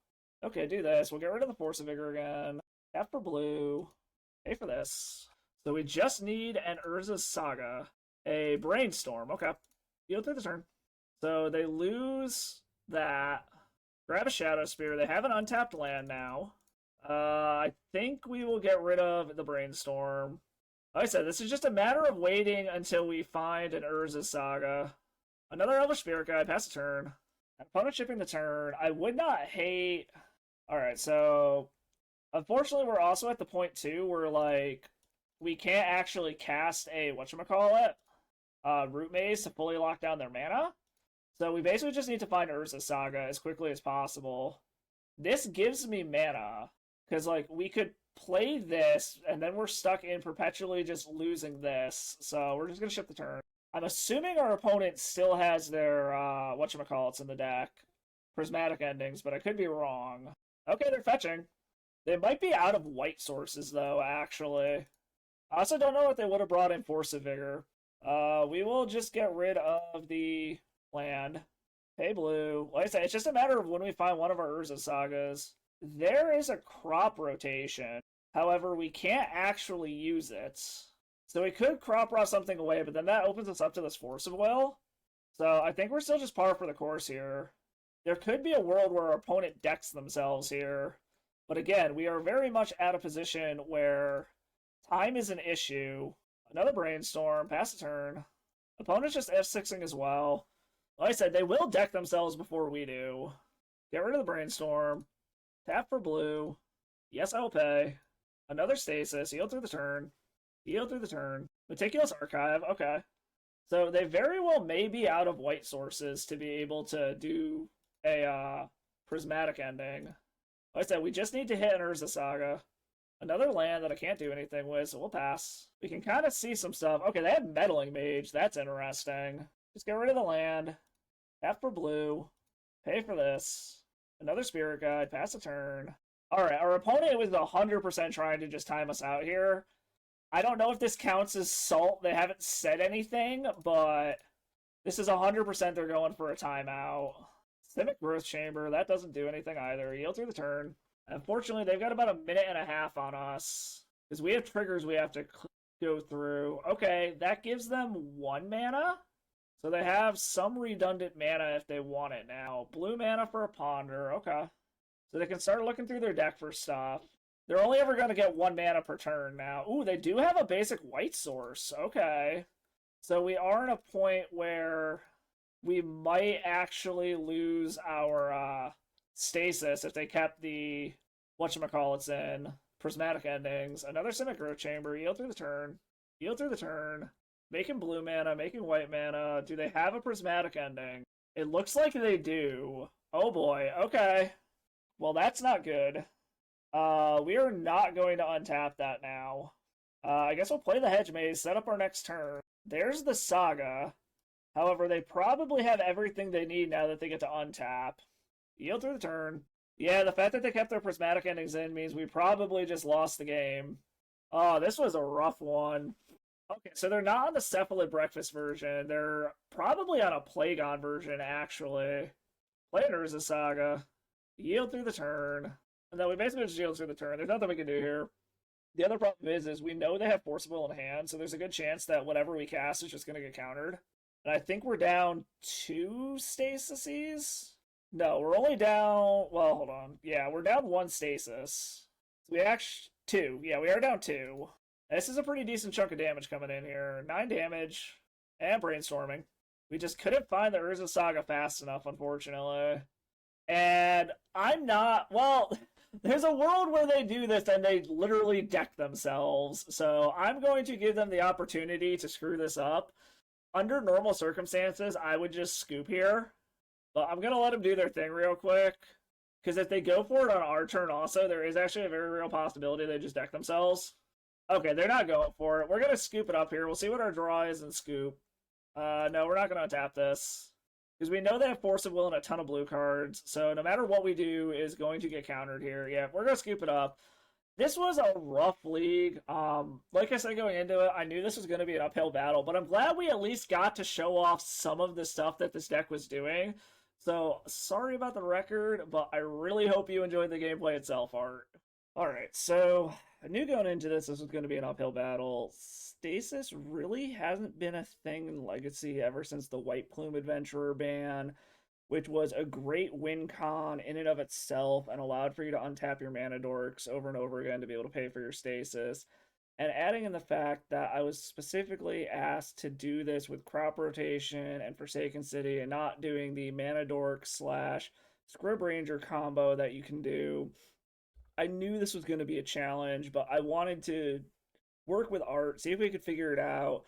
Okay, do this. We'll get rid of the Force of Vigor again. Tap for blue. Pay for this. So we just need an Urza Saga. A Brainstorm. Okay. Deal through the turn. So they lose that. Grab a Shadow Spear. They have an untapped land now. I think we will get rid of the Brainstorm. Like I said, this is just a matter of waiting until we find an Urza Saga. Another Elvish Spirit Guide. Pass the turn. Opponent shipping the turn. I would not hate... Alright, so... Unfortunately, we're also at the point, too, where, like... We can't actually cast a, whatchamacallit, Root Maze to fully lock down their mana. So we basically just need to find Urza Saga as quickly as possible. This gives me mana, because, like, we could play this, and then we're stuck in perpetually just losing this. So we're just going to ship the turn. I'm assuming our opponent still has their, whatchamacallits in the deck. Prismatic Endings, but I could be wrong. Okay, they're fetching. They might be out of white sources, though, actually. I also don't know if they would have brought in Force of Vigor. We will just get rid of the land. Pay blue. Like I said, it's just a matter of when we find one of our Urza Sagas. There is a crop rotation. However, we can't actually use it. So we could crop raw something away, but then that opens us up to this Force of Will. So I think we're still just par for the course here. There could be a world where our opponent decks themselves here. But again, we are very much at a position where time is an issue. Another Brainstorm. Pass the turn. Opponent's just F6ing as well. Like I said, they will deck themselves before we do. Get rid of the Brainstorm. Tap for blue. Yes, I'll pay. Another Stasis. Yield through the turn. Yield through the turn. Meticulous Archive. Okay. So they very well may be out of white sources to be able to do a prismatic ending. Like I said, we just need to hit an Urza Saga. Another land that I can't do anything with, so we'll pass. We can kind of see some stuff. Okay, they have Meddling Mage. That's interesting. Just get rid of the land. Tap for blue. Pay for this. Another Spirit Guide. Pass a turn. Alright, our opponent was 100% trying to just time us out here. I don't know if this counts as salt. They haven't said anything, but this is 100% they're going for a timeout. Simic Growth Chamber. That doesn't do anything either. Yield through the turn. Unfortunately, they've got about a minute and a half on us. Because we have triggers we have to go through. Okay, that gives them 1 mana. So they have some redundant mana if they want it now. Blue mana for a Ponder. Okay. So they can start looking through their deck for stuff. They're only ever going to get 1 mana per turn now. Ooh, they do have a basic white source. Okay. So we are in a point where we might actually lose our Stasis if they kept the whatchamacallits in prismatic endings. Another Simic Growth Chamber. Yield through the turn. Yield through the turn. Making blue mana, making white mana. Do they have a prismatic ending? It looks like they do. Oh boy. Okay. Well, that's not good. We are not going to untap that now. I guess we'll play the Hedge Maze, set up our next turn. There's the Saga. However, they probably have everything they need now that they get to untap. Yield through the turn. Yeah, the fact that they kept their prismatic endings in means we probably just lost the game. Oh, this was a rough one. Okay, so they're not on the Cephalid Breakfast version. They're probably on a Plagon version, actually. Play an Urza Saga. Yield through the turn. And then we basically just yield through the turn. There's nothing we can do here. The other problem is we know they have Force of Will in hand, so there's a good chance that whatever we cast is just going to get countered. And I think we're down 2 Stasises? No, we're only down... Well, hold on. Yeah, we're down 1 Stasis. We actually... 2. Yeah, we are down 2. This is a pretty decent chunk of damage coming in here. 9 damage. And Brainstorming. We just couldn't find the Urza Saga fast enough, unfortunately. And I'm not... Well... There's a world where they do this and they literally deck themselves. So I'm going to give them the opportunity to screw this up. Under normal circumstances, I would just scoop here. But I'm going to let them do their thing real quick. Because if they go for it on our turn also, there is actually a very real possibility they just deck themselves. Okay, they're not going for it. We're going to scoop it up here. We'll see what our draw is and scoop. No, we're not going to tap this. Because we know they have Force of Will and a ton of blue cards, so no matter what we do is going to get countered here. Yeah, we're going to scoop it up. This was a rough league. Like I said going into it, I knew this was going to be an uphill battle, but I'm glad we at least got to show off some of the stuff that this deck was doing. So, sorry about the record, but I really hope you enjoyed the gameplay itself, Art. Alright, so I knew going into this was going to be an uphill battle. Stasis really hasn't been a thing in Legacy ever since the White Plume Adventurer ban, which was a great win con in and of itself and allowed for you to untap your mana dorks over and over again to be able to pay for your Stasis. And adding in the fact that I was specifically asked to do this with Crop Rotation and Forsaken City and not doing the mana dork / Scrib Ranger combo that you can do. I knew this was going to be a challenge, but I wanted to work with Art, see if we could figure it out.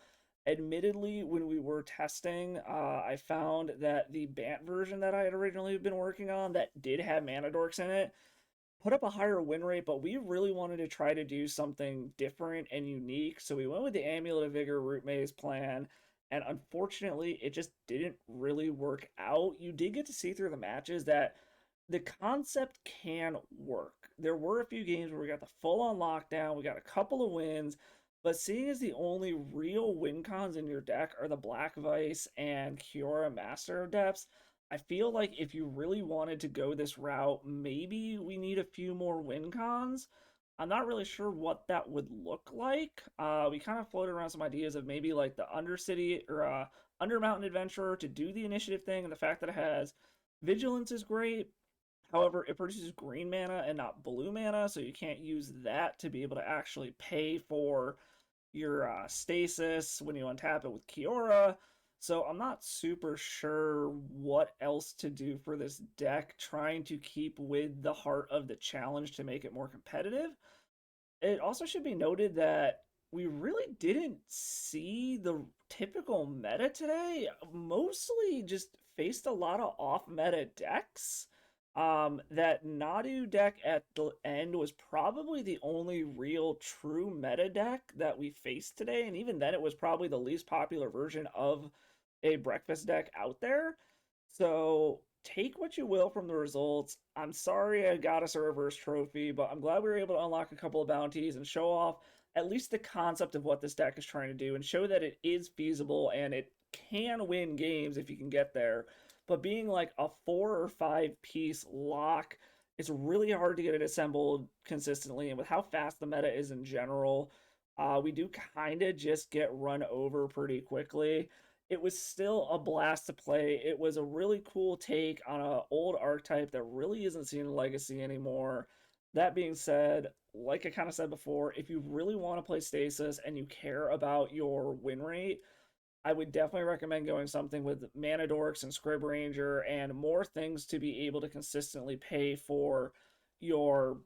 Admittedly, when we were testing, I found that the Bant version that I had originally been working on that did have mana dorks in it put up a higher win rate, but we really wanted to try to do something different and unique, so we went with the Amulet of Vigor Root Maze plan, and unfortunately, it just didn't really work out. You did get to see through the matches that the concept can work. There were a few games where we got the full-on lockdown, we got a couple of wins, but seeing as the only real win cons in your deck are the Black Vice and Kiora Master of Depths, I feel like if you really wanted to go this route, maybe we need a few more win cons. I'm not really sure what that would look like. We kind of floated around some ideas of maybe like the Undercity or Undermountain Adventurer to do the initiative thing, and the fact that it has Vigilance is great. However, it produces green mana and not blue mana, so you can't use that to be able to actually pay for your Stasis when you untap it with Kiora. So I'm not super sure what else to do for this deck, trying to keep with the heart of the challenge to make it more competitive. It also should be noted that we really didn't see the typical meta today. Mostly just faced a lot of off-meta decks. That Nadu deck at the end was probably the only real true meta deck that we faced today, and even then it was probably the least popular version of a breakfast deck out there. So take what you will from the results. I'm sorry I got us a reverse trophy, but I'm glad we were able to unlock a couple of bounties and show off at least the concept of what this deck is trying to do and show that it is feasible and it can win games if you can get there. But being like a 4 or 5 piece lock, it's really hard to get it assembled consistently. And with how fast the meta is in general, we do kind of just get run over pretty quickly. It was still a blast to play. It was a really cool take on an old archetype that really isn't seen in Legacy anymore. That being said, like I kind of said before, if you really want to play Stasis and you care about your win rate, I would definitely recommend going something with Mana Dorks and Scrib Ranger and more things to be able to consistently pay for your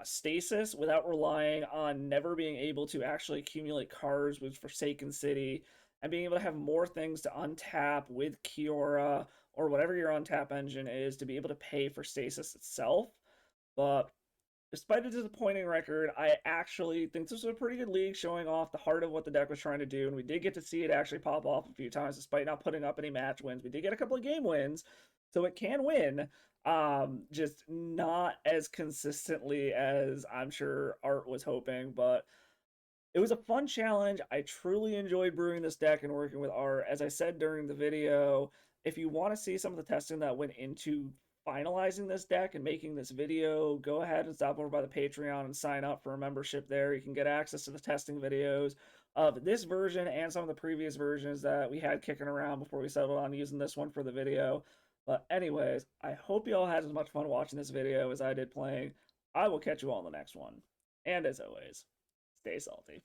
Stasis without relying on never being able to actually accumulate cards with Forsaken City and being able to have more things to untap with Kiora or whatever your untap engine is to be able to pay for Stasis itself. But despite a disappointing record, I actually think this was a pretty good league showing off the heart of what the deck was trying to do, and we did get to see it actually pop off a few times despite not putting up any match wins. We did get a couple of game wins, so it can win, just not as consistently as I'm sure Art was hoping, but it was a fun challenge. I truly enjoyed brewing this deck and working with Art. As I said during the video, if you want to see some of the testing that went into finalizing this deck and making this video, go ahead and stop over by the Patreon and sign up for a membership there. You can get access to the testing videos of this version and some of the previous versions that we had kicking around before we settled on using this one for the video. But anyways, I hope you all had as much fun watching this video as I did playing. I will catch you all in the next one. And as always, stay salty.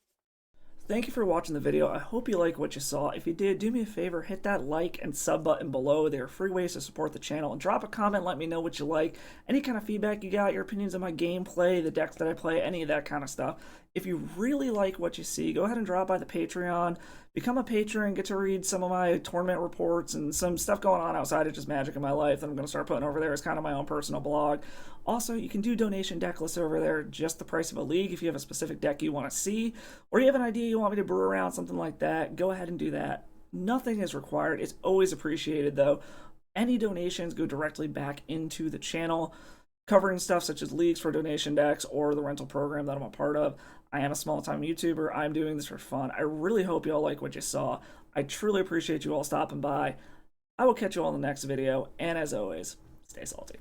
Thank you for watching the video. I hope you like what you saw. If you did, do me a favor, hit that like and sub button below. There are free ways to support the channel. And drop a comment, let me know what you like. Any kind of feedback you got, your opinions on my gameplay, the decks that I play, any of that kind of stuff. If you really like what you see, go ahead and drop by the Patreon. Become a patron, get to read some of my tournament reports and some stuff going on outside of just Magic in my life that I'm going to start putting over there as kind of my own personal blog. Also, you can do donation deck lists over there, just the price of a league if you have a specific deck you want to see, or you have an idea you want me to brew around, something like that, go ahead and do that. Nothing is required. It's always appreciated, though. Any donations go directly back into the channel, covering stuff such as leagues for donation decks or the rental program that I'm a part of. I am a small-time YouTuber. I'm doing this for fun. I really hope you all like what you saw. I truly appreciate you all stopping by. I will catch you all in the next video, and as always, stay salty.